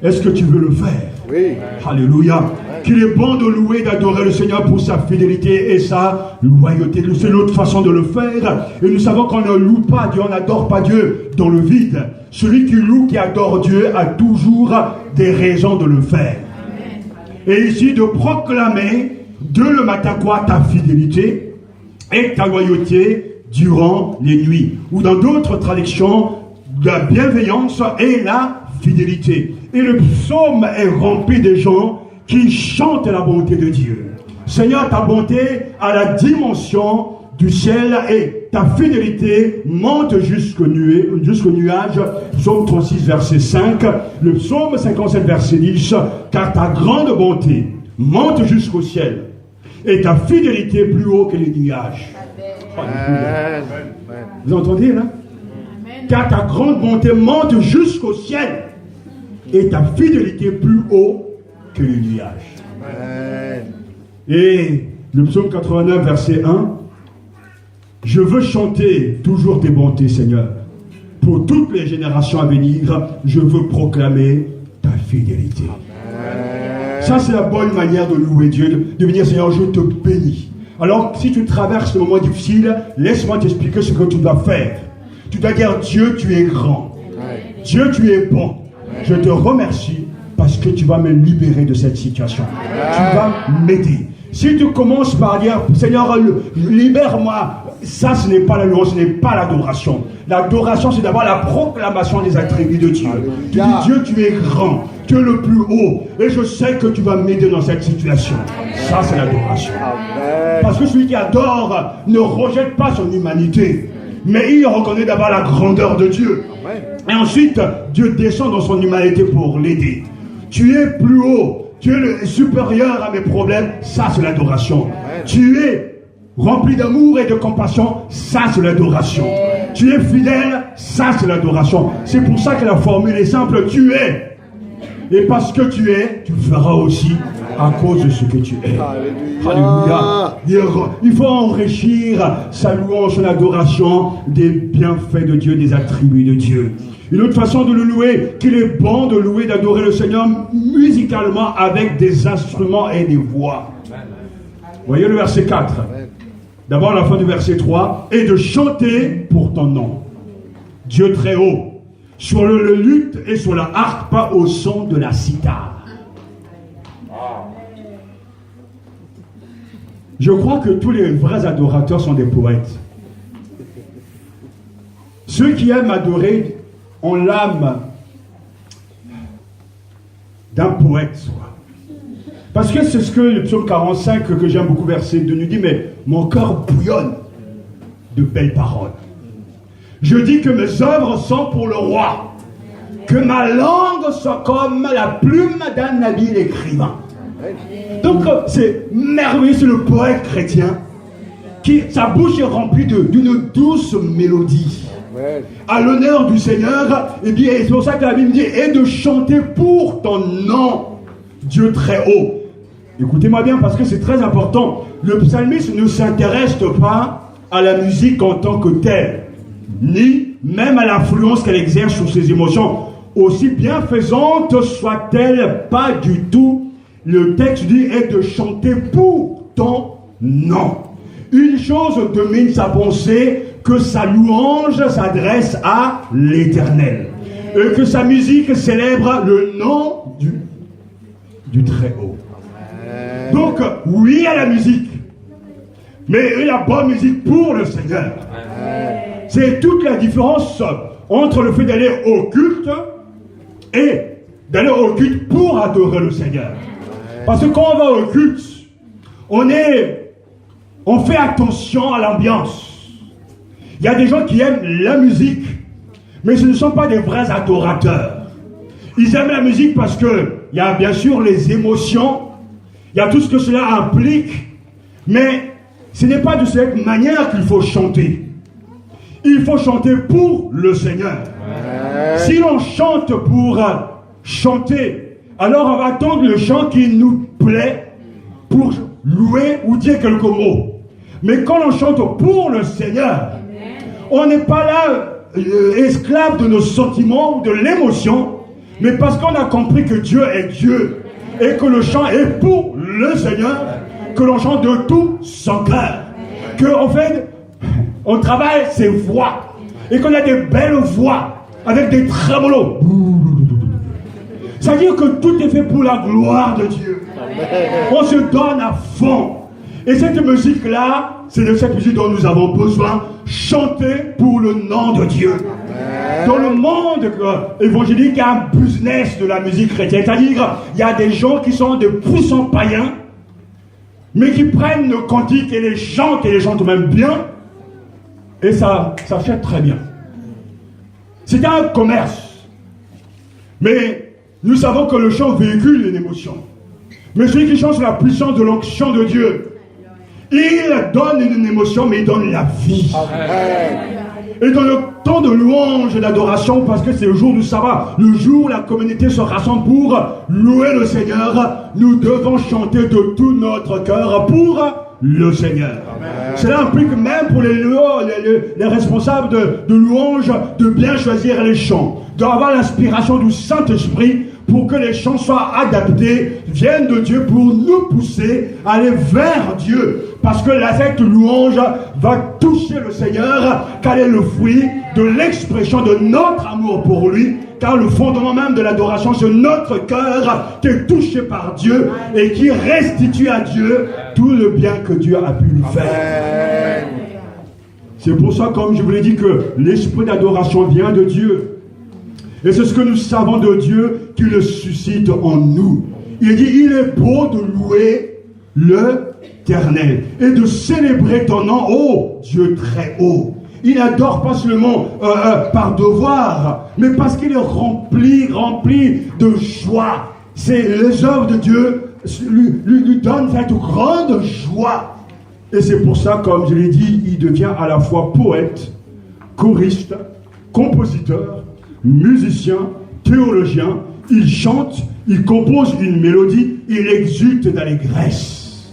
Est-ce que tu veux le faire? Oui. Alléluia. Qu'il est bon de louer, d'adorer le Seigneur pour sa fidélité et sa loyauté. C'est notre façon de le faire. Et nous savons qu'on ne loue pas Dieu, on n'adore pas Dieu dans le vide. Celui qui loue, qui adore Dieu, a toujours des raisons de le faire. Et ici, de proclamer de le matin quoi? Ta fidélité et ta loyauté durant les nuits. Ou dans d'autres traductions, la bienveillance et la fidélité. Et le psaume est rempli de gens qui chantent la bonté de Dieu. Seigneur, ta bonté a la dimension du ciel et ta fidélité monte jusqu'au nuage. Psaume 36, verset 5. Le psaume 57, verset 10. Car ta grande bonté monte jusqu'au ciel et ta fidélité plus haut que les nuages. Amen. Vous entendez là? Car ta grande bonté monte jusqu'au ciel et ta fidélité plus haut que les nuages. Amen. Et le psaume 89, verset 1, je veux chanter toujours tes bontés, Seigneur. Pour toutes les générations à venir, je veux proclamer ta fidélité. Ça, c'est la bonne manière de louer Dieu, de venir, Seigneur, je te bénis. Alors, si tu traverses ce moment difficile, laisse-moi t'expliquer ce que tu dois faire. Tu dois dire, Dieu, tu es grand. Dieu, tu es bon. Je te remercie parce que tu vas me libérer de cette situation. Tu vas m'aider. Si tu commences par dire, Seigneur, libère-moi, ça, ce n'est pas la louange, ce n'est pas l'adoration. L'adoration, c'est d'abord la proclamation des attributs de Dieu. Tu dis, Dieu, tu es grand, tu es le plus haut, et je sais que tu vas m'aider dans cette situation. Ça, c'est l'adoration. Parce que celui qui adore ne rejette pas son humanité, mais il reconnaît d'abord la grandeur de Dieu. Et ensuite, Dieu descend dans son humanité pour l'aider. Tu es plus haut, tu es le supérieur à mes problèmes, ça c'est l'adoration. Tu es rempli d'amour et de compassion, ça c'est l'adoration. Tu es fidèle, ça c'est l'adoration. C'est pour ça que la formule est simple, tu es. Et parce que tu es, tu feras aussi à cause de ce que tu es. Alléluia. Il faut enrichir sa louange, son adoration des bienfaits de Dieu, des attributs de Dieu. Une autre façon de le louer, qu'il est bon de louer, d'adorer le Seigneur musicalement avec des instruments et des voix. Voyez le verset 4. D'abord la fin du verset 3. Et de chanter pour ton nom, Dieu très haut, sur le luth et sur la harpe au son de la cithare. Je crois que tous les vrais adorateurs sont des poètes. Ceux qui aiment adorer ont l'âme d'un poète. Parce que c'est ce que le psaume 45, que j'aime beaucoup, verset 2, nous dit, mais mon cœur bouillonne de belles paroles. Je dis que mes œuvres sont pour le roi, que ma langue soit comme la plume d'un habile écrivain. Donc c'est merveilleux, c'est le poète chrétien qui, sa bouche est remplie d'une douce mélodie. À l'honneur du Seigneur, et bien c'est pour ça que la Bible dit, et de chanter pour ton nom, Dieu très haut. Écoutez-moi bien parce que c'est très important. Le psalmiste ne s'intéresse pas à la musique en tant que telle, ni même à l'influence qu'elle exerce sur ses émotions. Aussi bienfaisante soit-elle, pas du tout. Le texte dit est de chanter pour ton nom. Une chose domine sa pensée, que sa louange s'adresse à l'Éternel. Et que sa musique célèbre le nom du Très-Haut. Donc, oui à la musique, mais la bonne musique pour le Seigneur. C'est toute la différence entre le fait d'aller au culte et d'aller au culte pour adorer le Seigneur. Parce que quand on va au culte, on fait attention à l'ambiance. Il y a des gens qui aiment la musique, mais ce ne sont pas des vrais adorateurs. Ils aiment la musique parce que il y a bien sûr les émotions, il y a tout ce que cela implique, mais ce n'est pas de cette manière qu'il faut chanter. Il faut chanter pour le Seigneur. Si l'on chante pour chanter, alors on va attendre le chant qui nous plaît pour louer ou dire quelques mots. Mais quand on chante pour le Seigneur, on n'est pas là esclave de nos sentiments ou de l'émotion, mais parce qu'on a compris que Dieu est Dieu et que le chant est pour le Seigneur, que l'on chante de tout son cœur, que en fait on travaille ses voix et qu'on a des belles voix avec des trémolos. C'est-à-dire que tout est fait pour la gloire de Dieu. On se donne à fond. Et cette musique-là, c'est de cette musique dont nous avons besoin, chanter pour le nom de Dieu. Dans le monde évangélique, il y a un business de la musique chrétienne. C'est-à-dire, il y a des gens qui sont des puissants païens, mais qui prennent le cantique et les chantent même bien, et ça fait très bien. C'est un commerce. Mais nous savons que le chant véhicule une émotion. Mais celui qui chante sur la puissance de l'onction de Dieu, Il donne une émotion, mais il donne la vie. Amen. Et dans le temps de louange et d'adoration, parce que c'est le jour du sabbat, le jour où la communauté se rassemble pour louer le Seigneur, nous devons chanter de tout notre cœur pour le Seigneur. Amen. Cela implique même pour les responsables de louange de bien choisir les chants, d'avoir l'inspiration du Saint-Esprit pour que les chants soient adaptés, viennent de Dieu pour nous pousser à aller vers Dieu. Parce que cette louange va toucher le Seigneur, car elle est le fruit de l'expression de notre amour pour lui, car le fondement même de l'adoration, c'est notre cœur qui est touché par Dieu et qui restitue à Dieu tout le bien que Dieu a pu lui faire. C'est pour ça, comme je vous l'ai dit, que l'esprit d'adoration vient de Dieu. Et c'est ce que nous savons de Dieu qui le suscite en nous. Il dit, il est beau de louer l'Éternel et de célébrer ton nom, ô Dieu très haut. Il n'adore pas seulement par devoir, mais parce qu'il est rempli de joie. C'est les œuvres de Dieu lui donnent cette grande joie. Et c'est pour ça, comme je l'ai dit, il devient à la fois poète, choriste, compositeur, musicien, théologien. Il chante, il compose une mélodie, il exulte d'allégresse.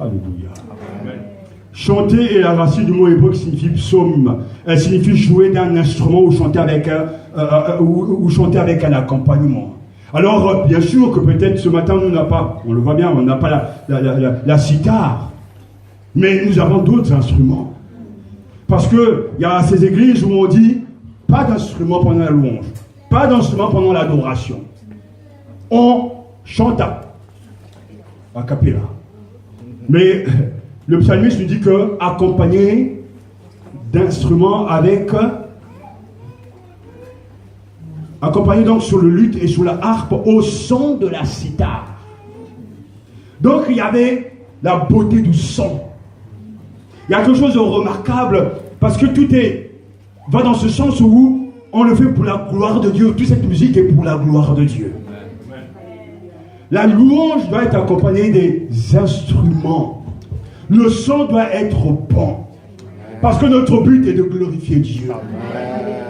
Alléluia. Chanter est la racine du mot hébreu qui signifie psaume. Elle signifie jouer d'un instrument ou chanter avec un accompagnement. Alors, bien sûr que peut-être ce matin, on le voit bien, on n'a pas la sitar. Mais nous avons d'autres instruments. Parce qu'il y a ces églises où on dit pas d'instrument pendant la louange, pas d'instrument pendant l'adoration. On chante a cappella. Mais le psalmiste nous dit que accompagné d'instruments accompagné donc sur le luth et sur la harpe au son de la sitar. Donc il y avait la beauté du son. Il y a quelque chose de remarquable parce que tout va dans ce sens où on le fait pour la gloire de Dieu. Toute cette musique est pour la gloire de Dieu. La louange doit être accompagnée des instruments. Le son doit être bon. Parce que notre but est de glorifier Dieu.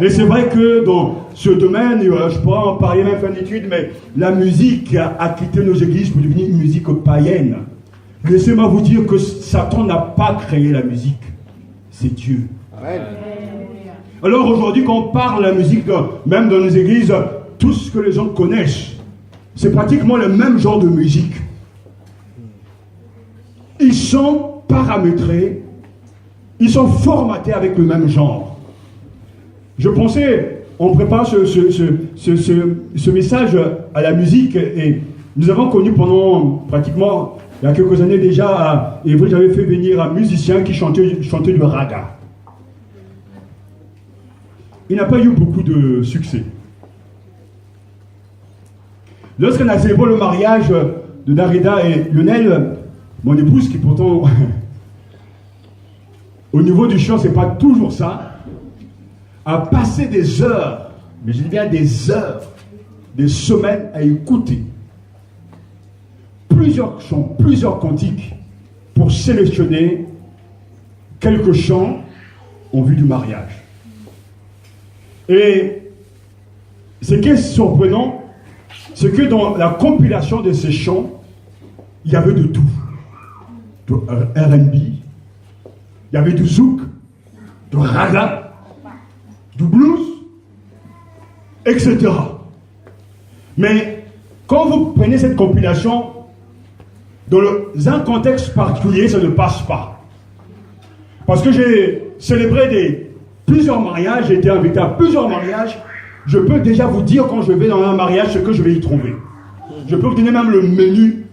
Et c'est vrai que dans ce domaine, je pourrais en parler même fin d'études, mais la musique a quitté nos églises pour devenir une musique païenne. Laissez-moi vous dire que Satan n'a pas créé la musique. C'est Dieu. Amen. Alors aujourd'hui, quand on parle de la musique, même dans nos églises, tout ce que les gens connaissent, c'est pratiquement le même genre de musique. Ils sont paramétrés, ils sont formatés avec le même genre. Je pensais, on prépare ce message à la musique, et nous avons connu pendant pratiquement, il y a quelques années déjà, à Évry, j'avais fait venir un musicien qui chantait du raga. Il n'a pas eu beaucoup de succès. Lorsqu'on a célébré le mariage de Darida et Lionel, mon épouse, qui pourtant, au niveau du chant, c'est pas toujours ça, a passé des heures, mais je dis bien des heures, des semaines à écouter plusieurs chants, plusieurs cantiques pour sélectionner quelques chants en vue du mariage. Et ce qui est surprenant, c'est que dans la compilation de ces chants, il y avait de tout. De R&B, il y avait du zouk, du raga, du blues, etc. Mais quand vous prenez cette compilation, dans un contexte particulier, ça ne passe pas. Parce que j'ai célébré plusieurs mariages, j'ai été invité à plusieurs mariages. Je peux déjà vous dire quand je vais dans un mariage ce que je vais y trouver. Je peux vous donner même le menu,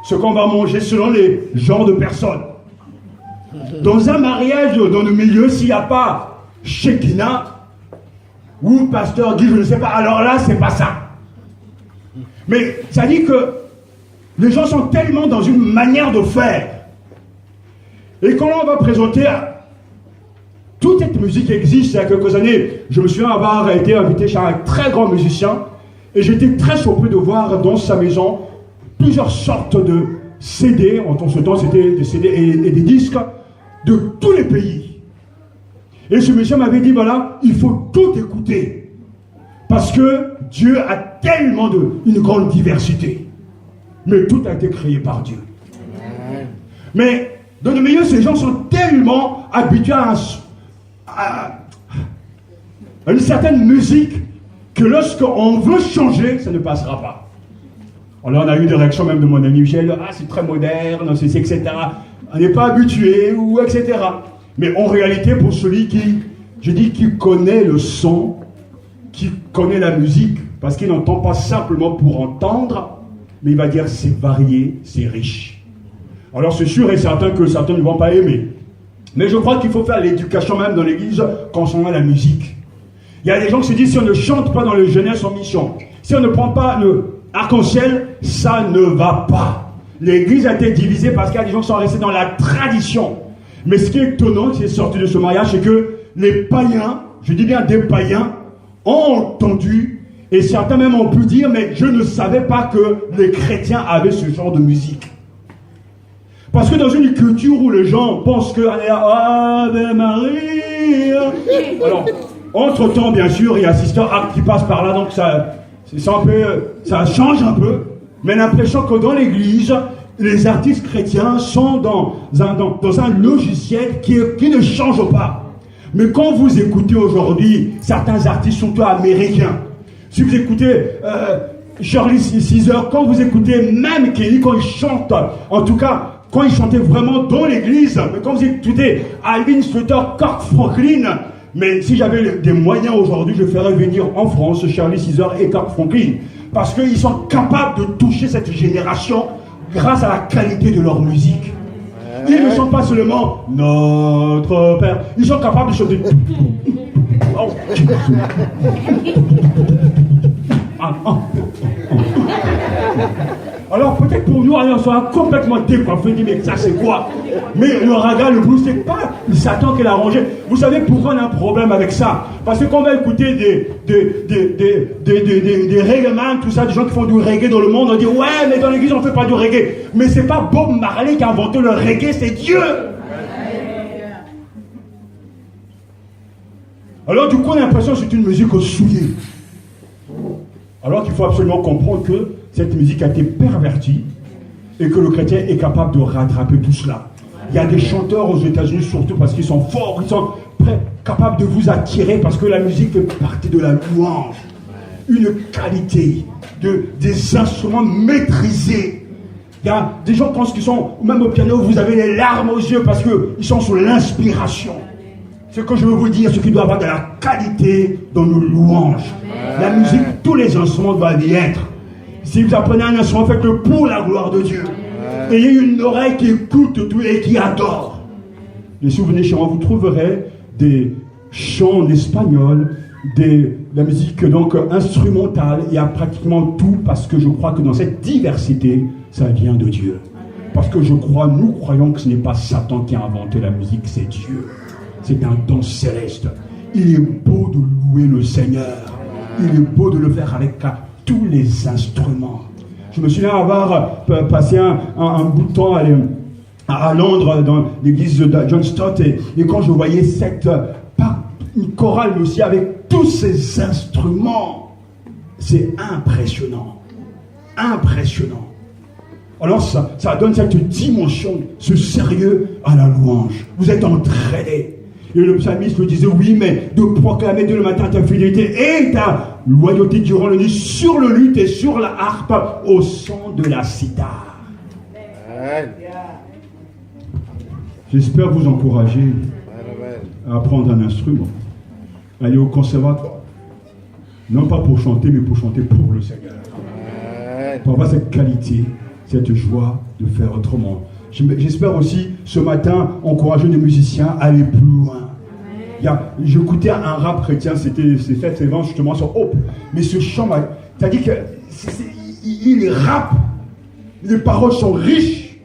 ce qu'on va manger selon les genres de personnes. Dans un mariage, dans le milieu, s'il n'y a pas Shekinah ou pasteur Guy, je ne sais pas, alors là, c'est pas ça. Mais ça dit que les gens sont tellement dans une manière de faire. Et quand on va présenter toute cette musique existe il y a quelques années. Je me souviens avoir été invité chez un très grand musicien et j'étais très surpris de voir dans sa maison plusieurs sortes CD, en ce temps c'était des CD et des disques de tous les pays. Et ce monsieur m'avait dit, voilà, il faut tout écouter. Parce que Dieu a tellement une grande diversité. Mais tout a été créé par Dieu. Mais dans le milieu, ces gens sont tellement habitués à une certaine musique que lorsqu'on veut changer, ça ne passera pas. Alors on a eu des réactions même de mon ami Michel, ah c'est très moderne, c'est etc. On n'est pas habitué, ou etc. Mais en réalité, pour celui qui connaît le son, qui connaît la musique, parce qu'il n'entend pas simplement pour entendre, mais il va dire c'est varié, c'est riche. Alors c'est sûr et certain que certains ne vont pas aimer. Mais je crois qu'il faut faire l'éducation même dans l'église concernant la musique. Il y a des gens qui se disent si on ne chante pas dans le jeunesse en mission, si on ne prend pas le arc-en-ciel, ça ne va pas. L'église a été divisée parce qu'il y a des gens qui sont restés dans la tradition. Mais ce qui est étonnant, qui est sorti de ce mariage, c'est que les païens, je dis bien des païens, ont entendu, et certains même ont pu dire, mais je ne savais pas que les chrétiens avaient ce genre de musique. Parce que dans une culture où les gens pensent que Ave Maria, alors, entre-temps, bien sûr, il y a Sister Act qui passe par là, donc ça change un peu, mais l'impression que dans l'église, les artistes chrétiens sont dans un logiciel qui ne change pas. Mais quand vous écoutez aujourd'hui, certains artistes sont américains. Si vous écoutez Charlie Caesar, quand vous écoutez même Kelly, quand il chante, en tout cas, quand il chantait vraiment dans l'église, mais quand vous écoutez Alvin Slater, Kirk Franklin, mais si j'avais des moyens aujourd'hui, je ferais venir en France Charlie Caesar et Kirk Franklin. Parce qu'ils sont capables de toucher cette génération grâce à la qualité de leur musique. Ils ne sont pas seulement notre Père, ils sont capables de chanter. Alors peut-être pour nous, on sera complètement décoiffés, dit mais ça c'est quoi? Mais le raga, le blues, c'est pas Satan qui l'a arrangé. Vous savez pourquoi on a un problème avec ça? Parce que quand on va écouter des reggae-man, tout ça, des gens qui font du reggae dans le monde, on dit ouais, mais dans l'église on fait pas du reggae. Mais c'est pas Bob Marley qui a inventé le reggae, c'est Dieu. Alors du coup on a l'impression que c'est une musique souillée. Alors qu'il faut absolument comprendre que cette musique a été pervertie et que le chrétien est capable de rattraper tout cela. Il y a des chanteurs aux États-Unis, surtout parce qu'ils sont forts, ils sont capables de vous attirer parce que la musique fait partie de la louange. Une qualité, des instruments maîtrisés. Il y a des gens qui pensent qu'ils sont, même au piano, vous avez les larmes aux yeux parce qu'ils sont sous l'inspiration. Ce que je veux vous dire, c'est qu'il doit y avoir de la qualité dans nos louanges. La musique, tous les instruments doivent y être. Si vous apprenez un instrument, faites-le pour la gloire de Dieu. Ayez une oreille qui écoute tout et qui adore. Et si vous venez chez moi, vous trouverez des chants en espagnol, la musique donc instrumentale. Il y a pratiquement tout parce que je crois que dans cette diversité, ça vient de Dieu. Parce que nous croyons que ce n'est pas Satan qui a inventé la musique, c'est Dieu. C'est un don céleste. Il est beau de louer le Seigneur. Il est beau de le faire avec tous les instruments. Je me souviens avoir passé un bout de temps à Londres, dans l'église de John Stott, et quand je voyais une chorale, mais aussi avec tous ces instruments, c'est impressionnant. Impressionnant. Alors ça donne cette dimension, ce sérieux à la louange. Vous êtes entraînés. Et le psalmiste me disait, oui, mais de proclamer dès le matin ta fidélité et ta loyauté durant la nuit sur le luth et sur la harpe au son de la cithare. J'espère vous encourager à apprendre un instrument, aller au conservatoire. Non pas pour chanter, mais pour chanter pour le Seigneur. Pour avoir cette qualité, cette joie de faire autrement. J'espère aussi, ce matin, encourager les musiciens à aller plus loin. J'écoutais un rap chrétien, c'est fait justement sur Hope. Mais ce chant, c'est-à-dire qu'il rappe, les paroles sont riches,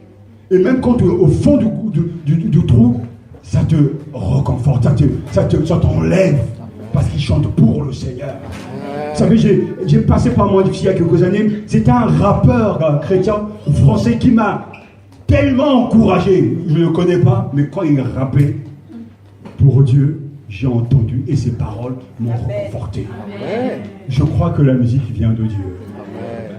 et même quand au fond du trou, ça te reconforte, ça t'enlève, parce qu'il chante pour le Seigneur. Vous savez, j'ai passé par moi il y a quelques années, c'était un rappeur chrétien français qui m'a tellement encouragé. Je ne le connais pas, mais quand il rappait pour Dieu, j'ai entendu et ses paroles m'ont reconforté. Je crois que la musique vient de Dieu.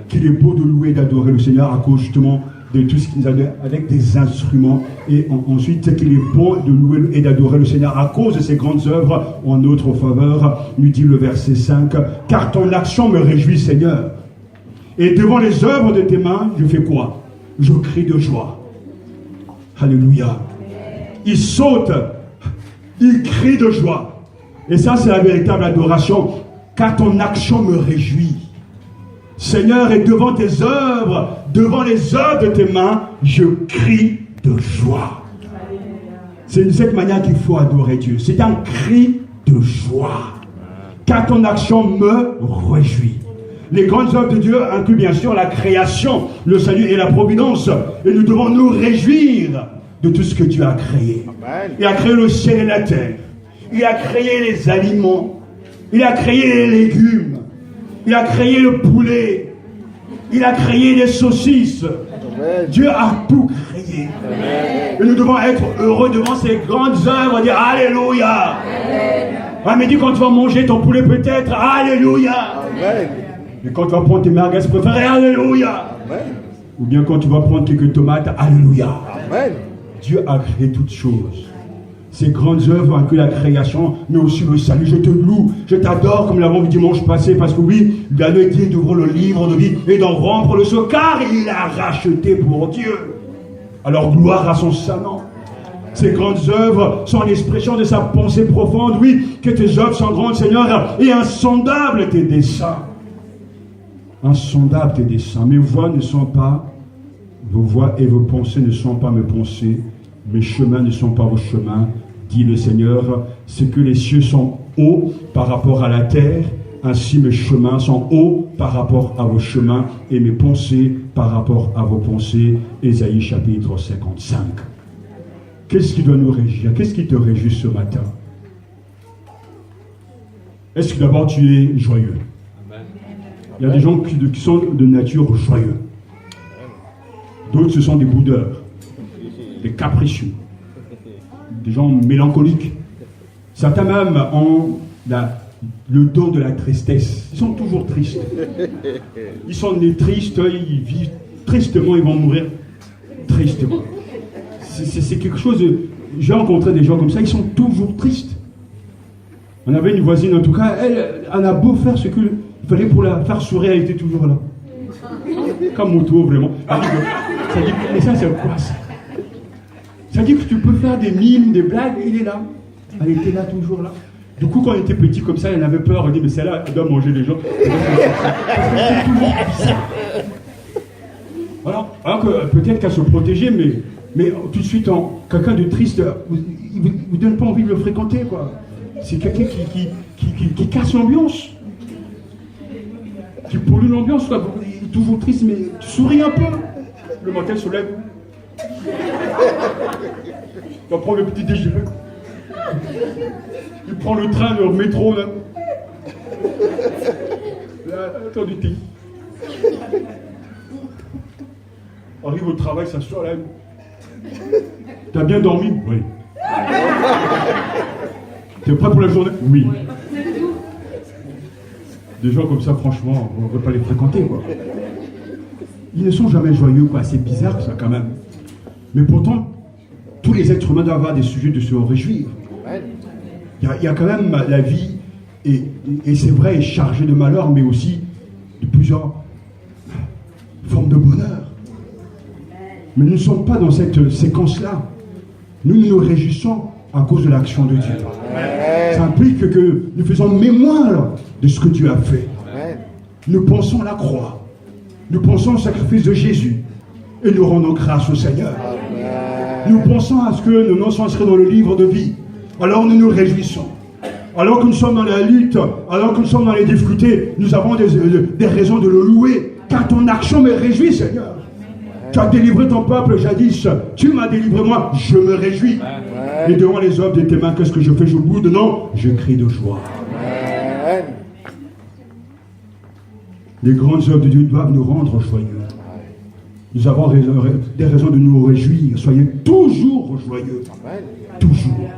Qu'il est beau de louer et d'adorer le Seigneur à cause justement de tout ce qu'il nous a donné avec des instruments. Et ensuite, qu'il est bon de louer et d'adorer le Seigneur à cause de ses grandes œuvres en notre faveur, nous dit le verset 5. Car ton action me réjouit, Seigneur. Et devant les œuvres de tes mains, je fais quoi? Je crie de joie. Alléluia. Il saute, il crie de joie. Et ça, c'est la véritable adoration. Car ton action me réjouit. Seigneur, et devant tes œuvres, devant les œuvres de tes mains, je crie de joie. C'est de cette manière qu'il faut adorer Dieu. C'est un cri de joie. Car ton action me réjouit. Les grandes œuvres de Dieu incluent bien sûr la création, le salut et la providence. Et nous devons nous réjouir de tout ce que Dieu a créé. Il a créé le ciel et la terre. Il a créé les aliments. Il a créé les légumes. Il a créé le poulet. Il a créé les saucisses. Dieu a tout créé. Et nous devons être heureux devant ces grandes œuvres, dire Alléluia. Ah, mais dis quand tu vas manger ton poulet peut-être, Alléluia. Et quand tu vas prendre tes merguez préférées, Alléluia. Ou bien quand tu vas prendre quelques tomates, Alléluia. Dieu a créé toutes choses. Ces grandes œuvres incluent la création, mais aussi le salut. Je te loue, je t'adore, comme nous l'avons vu dimanche passé, parce que oui, l'agneau est digne d'ouvrir le livre de vie et d'en rompre le sceau, car il a racheté pour Dieu. Alors gloire à son saint nom. Ces grandes œuvres sont l'expression de sa pensée profonde. Oui, que tes œuvres sont grandes, Seigneur, et insondables tes desseins. Insondables tes desseins. Mes voix ne sont pas vos voix et vos pensées ne sont pas mes pensées. Mes chemins ne sont pas vos chemins, dit le Seigneur. C'est que les cieux sont hauts par rapport à la terre, ainsi mes chemins sont hauts par rapport à vos chemins, et mes pensées par rapport à vos pensées. Ésaïe chapitre 55. Qu'est-ce qui doit nous réjouir? Qu'est-ce qui te réjouit ce matin? Est-ce que d'abord tu es joyeux? Il y a des gens qui sont de nature joyeux. D'autres, ce sont des boudeurs, des capricieux, des gens mélancoliques. Certains même ont le don de la tristesse. Ils sont toujours tristes. Ils sont nés tristes, ils vivent tristement, ils vont mourir tristement. C'est quelque chose... J'ai rencontré des gens comme ça, ils sont toujours tristes. On avait une voisine, en tout cas, elle a beau faire ce qu'il fallait pour la faire sourire, elle était toujours là. Comme Moto, vraiment. Mais ça, c'est quoi ça? Ça dit que tu peux faire des mimes, des blagues, il est là. Elle était là, toujours là. Du coup, quand elle était petit comme ça, elle avait peur, elle dit, mais celle-là, elle doit manger les gens. Alors que peut-être qu'elle se protégeait, mais tout de suite, quelqu'un de triste, il ne vous donne pas envie de le fréquenter, quoi. C'est quelqu'un qui casse l'ambiance. Qui pollue l'ambiance, quoi. Il est toujours triste, mais tu souris un peu. Le matin, il se lève. Il va prendre le petit déjeuner. Il prend le train, le métro, là. Là, attends du thé. Arrive au travail, s'assoit là. T'as bien dormi? Oui. T'es prêt pour la journée? Oui. Des gens comme ça, franchement, on ne veut pas les fréquenter, quoi. Ils ne sont jamais joyeux, quoi. C'est bizarre, ça, quand même. Mais pourtant, tous les êtres humains doivent avoir des sujets de se réjouir. Il y a quand même la vie, et c'est vrai, est chargée de malheur, mais aussi de plusieurs formes de bonheur. Mais nous ne sommes pas dans cette séquence-là. Nous nous réjouissons à cause de l'action de Dieu. Ça implique que nous faisons mémoire de ce que Dieu a fait. Nous pensons à la croix. Nous pensons au sacrifice de Jésus. Et nous rendons grâce au Seigneur. Nous pensons à ce que nos noms sont inscrits dans le livre de vie. Alors nous nous réjouissons. Alors que nous sommes dans la lutte, alors que nous sommes dans les difficultés, nous avons des raisons de le louer. Car ton action me réjouit, Seigneur. Tu as délivré ton peuple jadis. Tu m'as délivré moi. Je me réjouis. Et devant les œuvres de tes mains, qu'est-ce que je fais? Je boude? Non, je crie de joie. Les grandes œuvres de Dieu doivent nous rendre joyeux. Nous avons des raisons de nous réjouir. Soyez toujours joyeux. Toujours.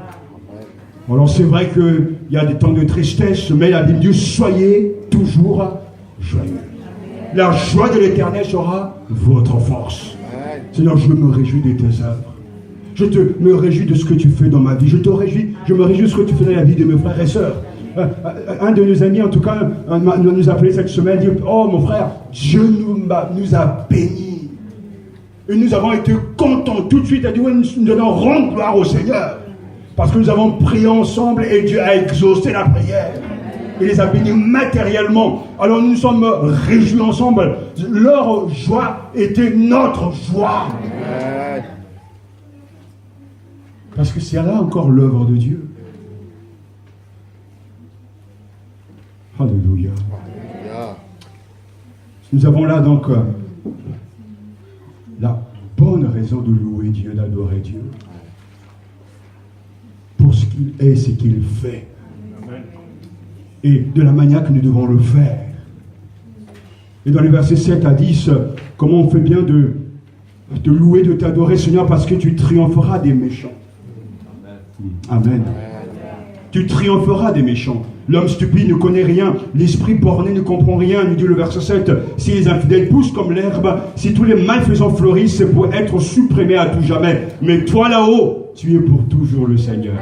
Alors c'est vrai qu'il y a des temps de tristesse, mais la Bible dit soyez toujours joyeux. La joie de l'Éternel sera votre force. Seigneur, je me réjouis de tes œuvres. Me réjouis de ce que tu fais dans ma vie. Je me réjouis de ce que tu fais dans la vie de mes frères et sœurs. Un de nos amis, en tout cas, nous a appelé cette semaine, dit « Oh mon frère, Dieu nous a bénis. » Et nous avons été contents tout de suite. Il a dit « Oui, nous allons rendre gloire au Seigneur. » Parce que nous avons prié ensemble et Dieu a exaucé la prière. Il les a bénis matériellement. Alors nous nous sommes réjouis ensemble. Leur joie était notre joie. Parce que c'est là encore l'œuvre de Dieu. Alléluia. Nous avons là donc la bonne raison de louer Dieu, d'adorer Dieu. Pour ce qu'il est, ce qu'il fait. Et de la manière que nous devons le faire. Et dans les versets 7 à 10, comment on fait bien de louer, de t'adorer, Seigneur, parce que tu triompheras des méchants. Amen. Tu triompheras des méchants. L'homme stupide ne connaît rien, l'esprit borné ne comprend rien, nous dit le verset 7. Si les infidèles poussent comme l'herbe, si tous les malfaisants fleurissent, c'est pour être supprimés à tout jamais. Mais toi là-haut, tu es pour toujours le Seigneur.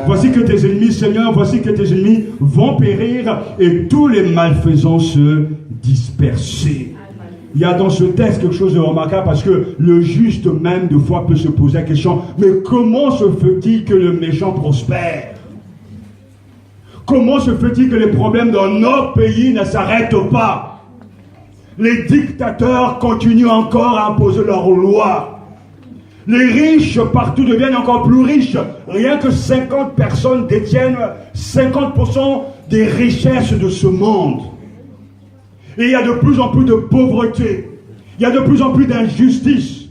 Voici que tes ennemis, Seigneur, voici que tes ennemis vont périr et tous les malfaisants se disperser. Il y a dans ce texte quelque chose de remarquable parce que le juste même de fois peut se poser la question, mais comment se fait-il que le méchant prospère? Comment se fait-il que les problèmes dans nos pays ne s'arrêtent pas? Les dictateurs continuent encore à imposer leurs lois. Les riches partout deviennent encore plus riches. Rien que 50 personnes détiennent 50% des richesses de ce monde. Et il y a de plus en plus de pauvreté. Il y a de plus en plus d'injustice.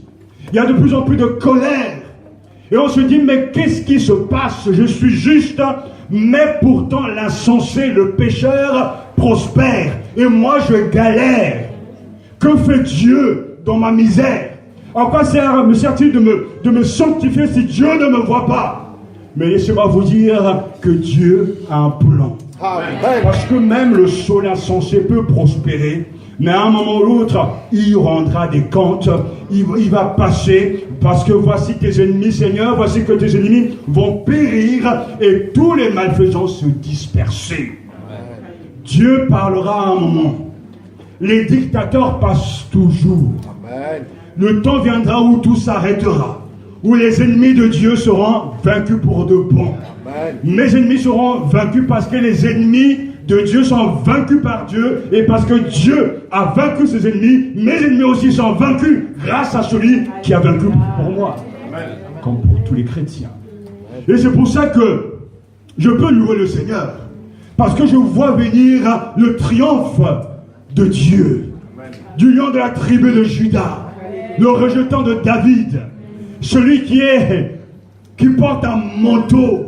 Il y a de plus en plus de colère. Et on se dit, mais qu'est-ce qui se passe? Je suis juste, mais pourtant l'insensé, le pécheur, prospère. Et moi, je galère. Que fait Dieu dans ma misère? En quoi me sert-il de me sanctifier si Dieu ne me voit pas? Mais laissez-moi vous dire que Dieu a un plan. Parce que même le sol insensé peut prospérer, mais à un moment ou l'autre, il rendra des comptes, il va passer, parce que voici tes ennemis, Seigneur, voici que tes ennemis vont périr et tous les malfaisants se disperser. Dieu parlera à un moment. Les dictateurs passent toujours. Le temps viendra où tout s'arrêtera, où les ennemis de Dieu seront vaincus pour de bon. Mes ennemis seront vaincus parce que les ennemis de Dieu sont vaincus par Dieu et parce que Dieu a vaincu ses ennemis, mes ennemis aussi sont vaincus grâce à celui qui a vaincu pour moi, comme pour tous les chrétiens. Et c'est pour ça que je peux louer le Seigneur, parce que je vois venir le triomphe de Dieu, du lion de la tribu de Juda, le rejetant de David, celui qui porte un manteau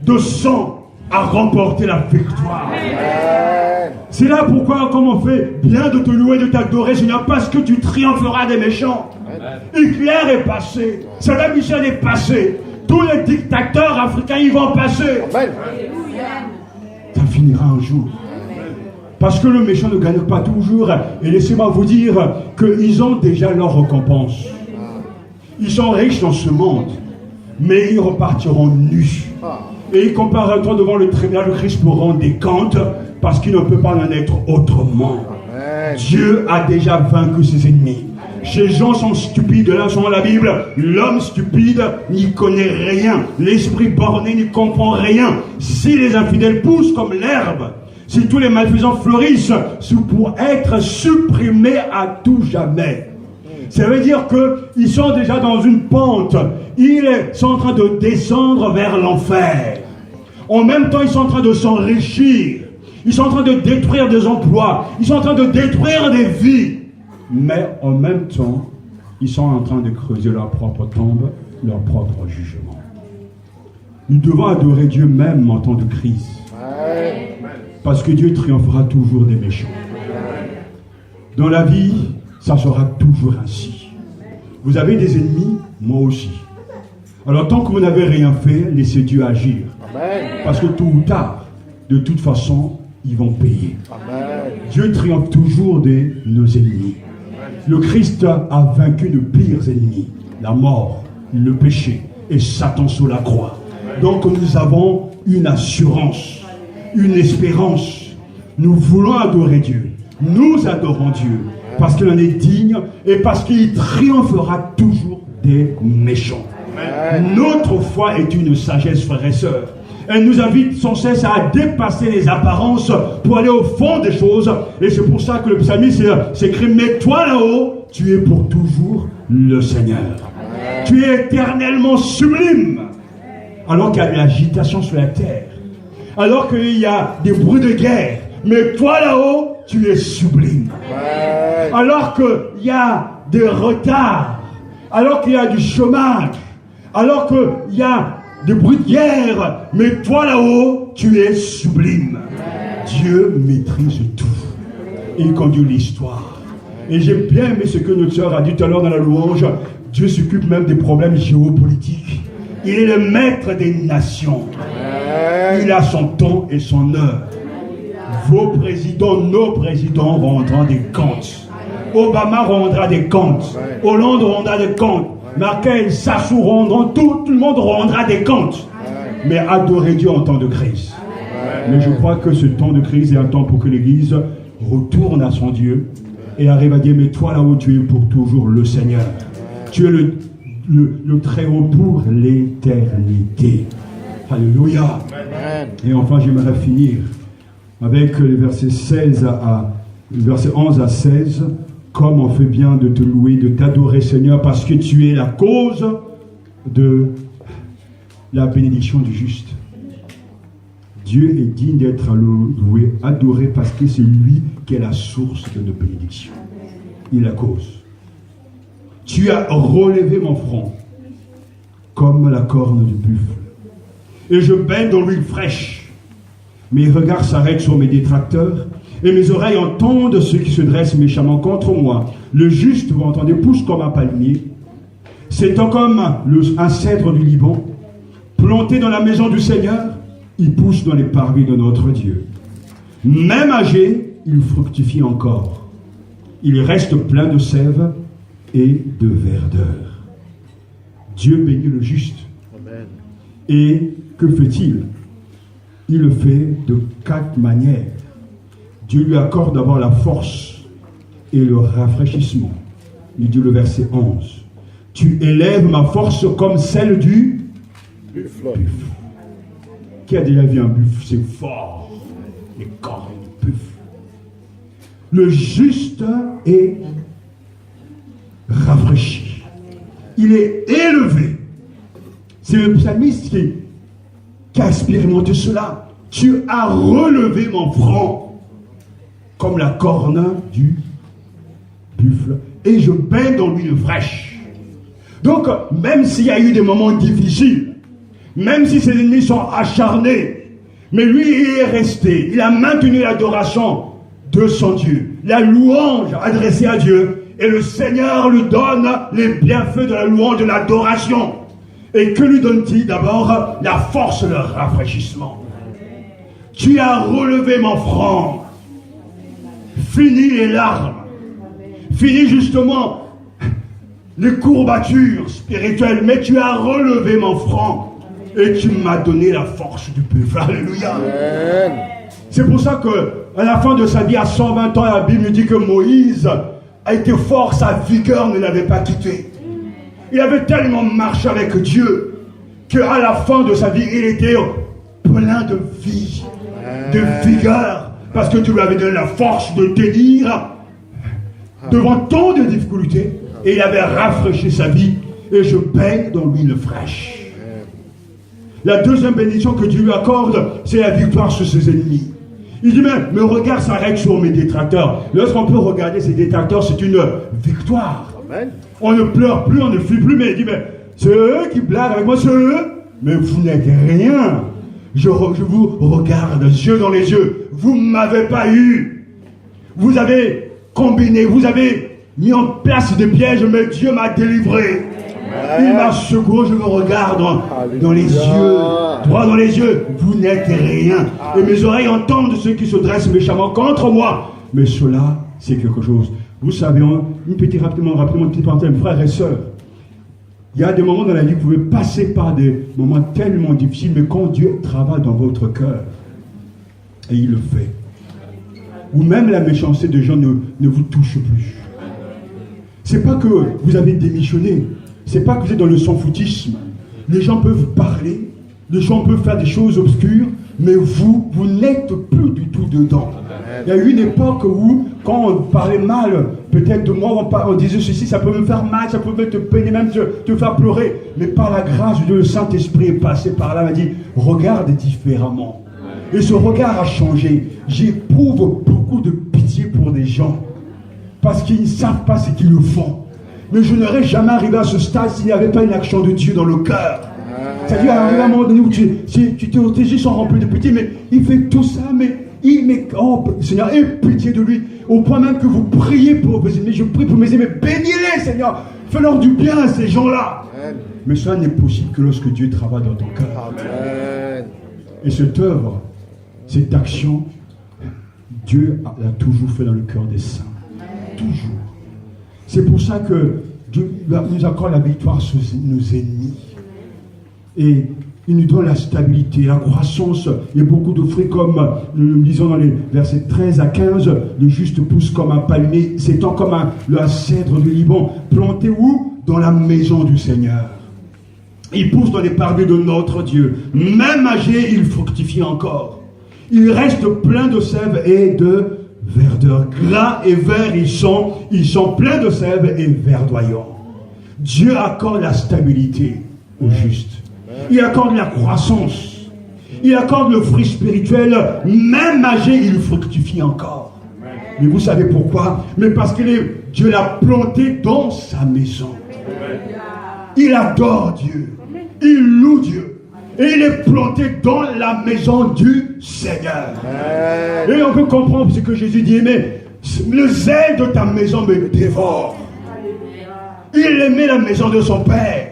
de sang à remporter la victoire. C'est là pourquoi, comme on fait bien de te louer, de t'adorer, Seigneur, parce que tu triompheras des méchants. Hitler est passé, Saddam Hussein est passé, tous les dictateurs africains ils vont passer. Ça finira un jour. Parce que le méchant ne gagne pas toujours. Et laissez-moi vous dire qu'ils ont déjà leur récompense. Ils sont riches dans ce monde, mais ils repartiront nus. Et ils comparaîtront devant le tribunal de Christ pour rendre des comptes, parce qu'il ne peut pas en être autrement. Dieu a déjà vaincu ses ennemis. Ces gens sont stupides, là sont la Bible. L'homme stupide n'y connaît rien. L'esprit borné n'y comprend rien. Si les infidèles poussent comme l'herbe, si tous les malfaisants fleurissent, c'est pour être supprimés à tout jamais. Ça veut dire qu'ils sont déjà dans une pente. Ils sont en train de descendre vers l'enfer. En même temps, ils sont en train de s'enrichir. Ils sont en train de détruire des emplois. Ils sont en train de détruire des vies. Mais en même temps, ils sont en train de creuser leur propre tombe, leur propre jugement. Nous devons adorer Dieu même en temps de crise. Parce que Dieu triomphera toujours des méchants. Dans la vie, ça sera toujours ainsi. Vous avez des ennemis, moi aussi. Alors tant que vous n'avez rien fait, laissez Dieu agir. Amen. Parce que tôt ou tard, de toute façon, ils vont payer. Amen. Dieu triomphe toujours de nos ennemis. Le Christ a vaincu de pires ennemis, la mort, le péché et Satan sous la croix. Donc nous avons une assurance, une espérance. Nous voulons adorer Dieu. Nous adorons Dieu parce qu'il en est digne et parce qu'il triomphera toujours des méchants. Notre foi est une sagesse, frères et sœurs. Elle nous invite sans cesse à dépasser les apparences pour aller au fond des choses. Et c'est pour ça que le psalmiste s'écrit: mais toi là-haut, tu es pour toujours le Seigneur. Tu es éternellement sublime. Alors qu'il y a de l'agitation sur la terre, alors qu'il y a des bruits de guerre, mais toi là-haut, tu es sublime. Alors qu'il y a des retards, alors qu'il y a du chômage, alors qu'il y a des bruits de guerre, mais toi là-haut, tu es sublime. Dieu maîtrise tout. Il conduit l'histoire. Et j'ai bien aimé ce que notre sœur a dit tout à l'heure dans la louange. Dieu s'occupe même des problèmes géopolitiques. Il est le maître des nations. Il a son temps et son heure. Vos présidents, nos présidents rendront des comptes. Obama rendra des comptes. Hollande rendra des comptes. Merkel, Sassou rendront, tout le monde rendra des comptes. Mais adorez Dieu en temps de crise. Mais je crois que ce temps de crise est un temps pour que l'Église retourne à son Dieu et arrive à dire: mais toi là où tu es pour toujours le Seigneur. Tu es le Très-Haut pour l'éternité. Alléluia. Et enfin, j'aimerais finir avec les versets 11 à 16. Comme on fait bien de te louer, de t'adorer, Seigneur, parce que tu es la cause de la bénédiction du juste. Dieu est digne d'être loué, adoré, parce que c'est lui qui est la source de nos bénédictions. Il est la cause. Tu as relevé mon front comme la corne du buffle. Et je baigne dans l'huile fraîche. Mes regards s'arrêtent sur mes détracteurs et mes oreilles entendent ceux qui se dressent méchamment contre moi. Le juste, vous entendez, pousse comme un palmier. C'est comme un cèdre du Liban, planté dans la maison du Seigneur. Il pousse dans les parvis de notre Dieu. Même âgé, il fructifie encore. Il reste plein de sève et de verdeur. Dieu bénit le juste. Amen. Et que fait-il? Il le fait de 4 manières. Dieu lui accorde d'abord la force et le rafraîchissement. Il dit le verset 11. Tu élèves ma force comme celle du Buffle. buffle. Qui a déjà vu un buffle? C'est fort. Les cornes du buffle. Le juste est rafraîchi. Il est élevé. C'est le psalmiste qui a expérimenté cela. Tu as relevé mon front comme la corne du buffle, et je baigne dans l'huile fraîche. Donc, même s'il y a eu des moments difficiles, même si ses ennemis sont acharnés, mais lui, il est resté. Il a maintenu l'adoration de son Dieu, la louange adressée à Dieu, et le Seigneur lui donne les bienfaits de la louange, de l'adoration. Et que lui donne-t-il? D'abord, la force, le rafraîchissement. Tu as relevé mon front. Fini les larmes. Fini justement les courbatures spirituelles. Mais tu as relevé mon front. Et tu m'as donné la force du buffle. Alléluia. Amen. C'est pour ça que à la fin de sa vie, à 120 ans, la Bible nous dit que Moïse a été fort, sa vigueur ne l'avait pas quitté. Il avait tellement marché avec Dieu qu'à la fin de sa vie, il était plein de vie, de vigueur, parce que tu lui avais donné la force de tenir devant tant de difficultés, et il avait rafraîchi sa vie, et je baigne dans l'huile fraîche. La deuxième bénédiction que Dieu lui accorde, c'est la victoire sur ses ennemis. Il dit, mais mes regards s'arrêtent sur mes détracteurs. Lorsqu'on peut regarder ses détracteurs, c'est une victoire. Amen. On ne pleure plus, on ne fuit plus, mais il dit, mais c'est eux qui blaguent avec moi, c'est eux. Mais vous n'êtes rien. Je vous regarde, yeux dans les yeux. Vous ne m'avez pas eu. Vous avez combiné, vous avez mis en place des pièges, mais Dieu m'a délivré. Il m'a secouru, je me regarde dans les yeux, droit dans les yeux. Vous n'êtes rien. Et mes oreilles entendent ceux qui se dressent méchamment contre moi. Mais cela, c'est quelque chose. Vous savez, rapidement, une petite parenthèse, frères et sœurs. Il y a des moments dans la vie où vous pouvez passer par des moments tellement difficiles, mais quand Dieu travaille dans votre cœur, et il le fait, ou même la méchanceté des gens ne vous touche plus. C'est pas que vous avez démissionné, c'est pas que vous êtes dans le sans-foutisme. Les gens peuvent parler, les gens peuvent faire des choses obscures, mais vous n'êtes plus du tout dedans. Il y a eu une époque où, quand on parlait mal, peut-être de moi, on disait ceci, ça peut me faire mal, ça peut te peiner, même te faire pleurer. Mais par la grâce de Dieu, le Saint-Esprit est passé par là, m'a dit, regarde différemment. Et ce regard a changé. J'éprouve beaucoup de pitié pour des gens, parce qu'ils ne savent pas ce qu'ils le font. Mais je n'aurais jamais arrivé à ce stade s'il n'y avait pas une action de Dieu dans le cœur. C'est-à-dire, à un moment donné où tes yeux sont remplis de pitié, mais il fait tout ça, mais Seigneur, aie pitié de lui, au point même que vous priez pour mes ennemis. Je prie pour mes ennemis, bénis-les, Seigneur, fais-leur du bien à ces gens-là. Mais cela n'est possible que lorsque Dieu travaille dans ton cœur. Amen. Et cette œuvre, cette action, Dieu l'a toujours fait dans le cœur des saints. Toujours. C'est pour ça que Dieu nous accorde la victoire sur nos ennemis. Et il nous donne la stabilité, la croissance. Il y a beaucoup de fruits comme nous lisons dans les versets 13 à 15. Le juste pousse comme un palmier, s'étend comme le cèdre du Liban. Planté où? Dans la maison du Seigneur. Il pousse dans les parvis de notre Dieu. Même âgé, il fructifie encore. Il reste plein de sève et de verdeur. Gras et verts, ils sont pleins de sève et verdoyants. Dieu accorde la stabilité au juste. Il accorde la croissance. Il accorde le fruit spirituel. Même âgé, il fructifie encore. Mais vous savez pourquoi? Mais parce que Dieu l'a planté dans sa maison. Il adore Dieu. Il loue Dieu. Et il est planté dans la maison du Seigneur. Et on peut comprendre ce que Jésus dit. Mais le zèle de ta maison me dévore. Il aimait la maison de son Père.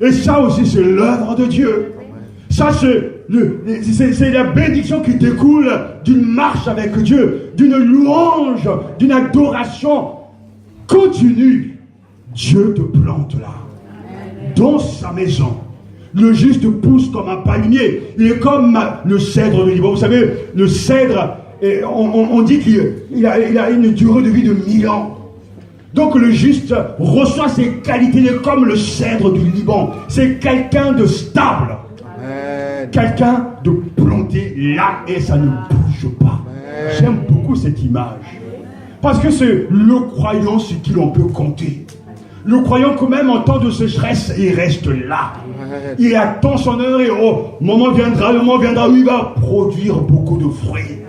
Et ça aussi, c'est l'œuvre de Dieu. Ça, c'est la bénédiction qui découle d'une marche avec Dieu, d'une louange, d'une adoration continue. Dieu te plante là, dans sa maison. Le juste pousse comme un palmier. Il est comme le cèdre de Liban. Vous savez, le cèdre, on dit qu'il a une durée de vie de 1000 ans. Donc le juste reçoit ses qualités comme le cèdre du Liban. C'est quelqu'un de stable. Quelqu'un de planté là et ça ne bouge pas. J'aime beaucoup cette image. Parce que c'est le croyant sur qui l'on peut compter. Le croyant que même en temps de sécheresse, il reste là. Il attend son heure et le moment viendra où il va produire beaucoup de fruits.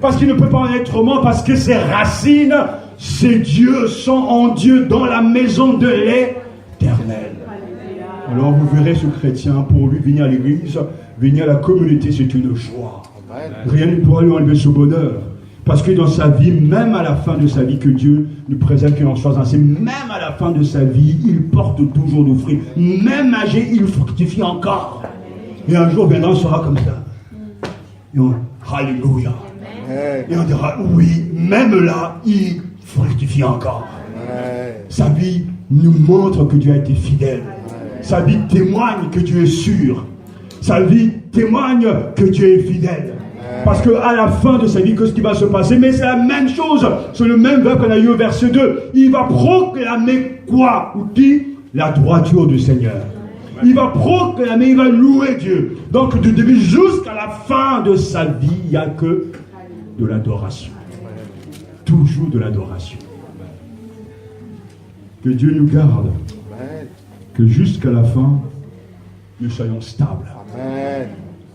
Parce qu'il ne peut pas en être autrement, parce que ses racines, ses dieux sont en Dieu dans la maison de l'Éternel. Alors vous verrez ce chrétien, pour lui venir à l'église, venir à la communauté, c'est une joie. Rien ne pourra lui enlever ce bonheur. Parce que dans sa vie, même à la fin de sa vie, que Dieu nous préserve qu'il en soit ainsi, même à la fin de sa vie, il porte toujours de fruits. Même âgé, il fructifie encore. Et un jour viendra, on sera comme ça. Et on, Alléluia. Et on dira, oui, même là, il fructifie encore. Sa vie nous montre que Dieu a été fidèle. Sa vie témoigne que Dieu est sûr. Sa vie témoigne que Dieu est fidèle. Parce qu'à la fin de sa vie, qu'est-ce qui va se passer? Mais c'est la même chose. C'est le même verbe qu'on a eu au verset 2. Il va proclamer quoi? Ou qui? La droiture du Seigneur. Il va proclamer, il va louer Dieu. Donc du début jusqu'à la fin de sa vie, il n'y a que de l'adoration. Toujours de l'adoration. Que Dieu nous garde. Que jusqu'à la fin, nous soyons stables. Amen.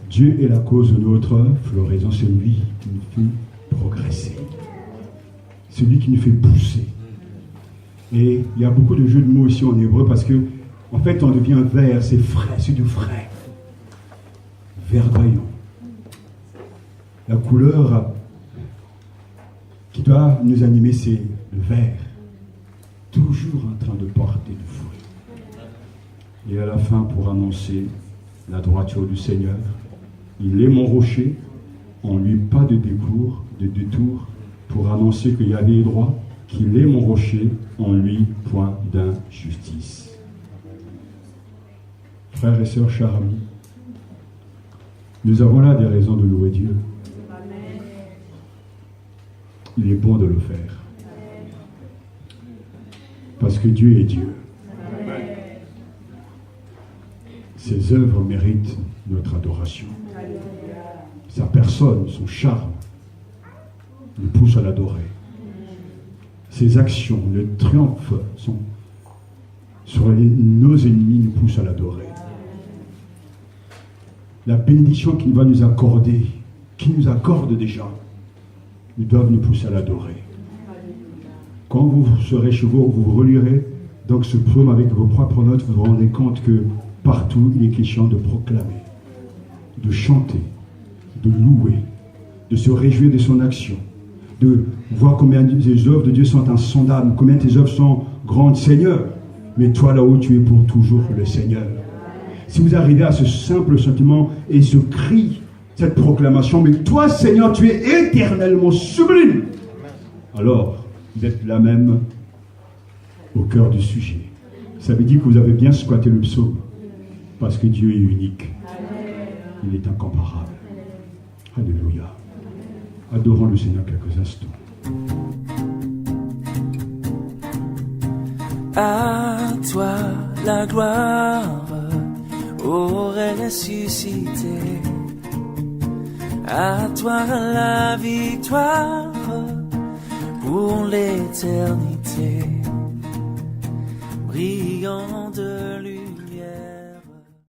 Dieu est la cause de notre floraison. C'est lui qui nous fait progresser. C'est lui qui nous fait pousser. Et il y a beaucoup de jeux de mots ici en hébreu parce que, en fait, on devient vert, c'est frais, c'est du frais. Verdoyant. La couleur qui doit nous animer, c'est le vert. toujours en train de porter du fruit. Et à la fin, pour annoncer la droiture du Seigneur, il est mon rocher, en lui pas de détour, pour annoncer que Yahvé est droit, qu'il est mon rocher, en lui point d'injustice. Frères et sœurs chers amis, nous avons là des raisons de louer Dieu. Il est bon de le faire. Parce que Dieu est Dieu. Ses œuvres méritent notre adoration. Sa personne, son charme, nous pousse à l'adorer. Ses actions, le triomphe sur nos ennemis nous poussent à l'adorer. La bénédiction qu'il va nous accorder, qu'il nous accorde déjà, nous doivent nous pousser à l'adorer. Quand vous serez chez vous, vous relirez donc ce psaume avec vos propres notes, vous vous rendez compte que partout il est question de proclamer, de chanter, de louer, de se réjouir de son action, de voir combien les œuvres de Dieu sont insondables, combien tes œuvres sont grandes, Seigneur. Mais toi là-haut, tu es pour toujours le Seigneur. Si vous arrivez à ce simple sentiment et ce cri, cette proclamation, mais toi, Seigneur, tu es éternellement sublime, alors vous êtes là même au cœur du sujet. Ça veut dire que vous avez bien squatté le psaume, parce que Dieu est unique. Il est incomparable. Alléluia. Adorons le Seigneur quelques instants. À toi la gloire, ô ressuscité. À toi la victoire pour l'éternité. Brillant de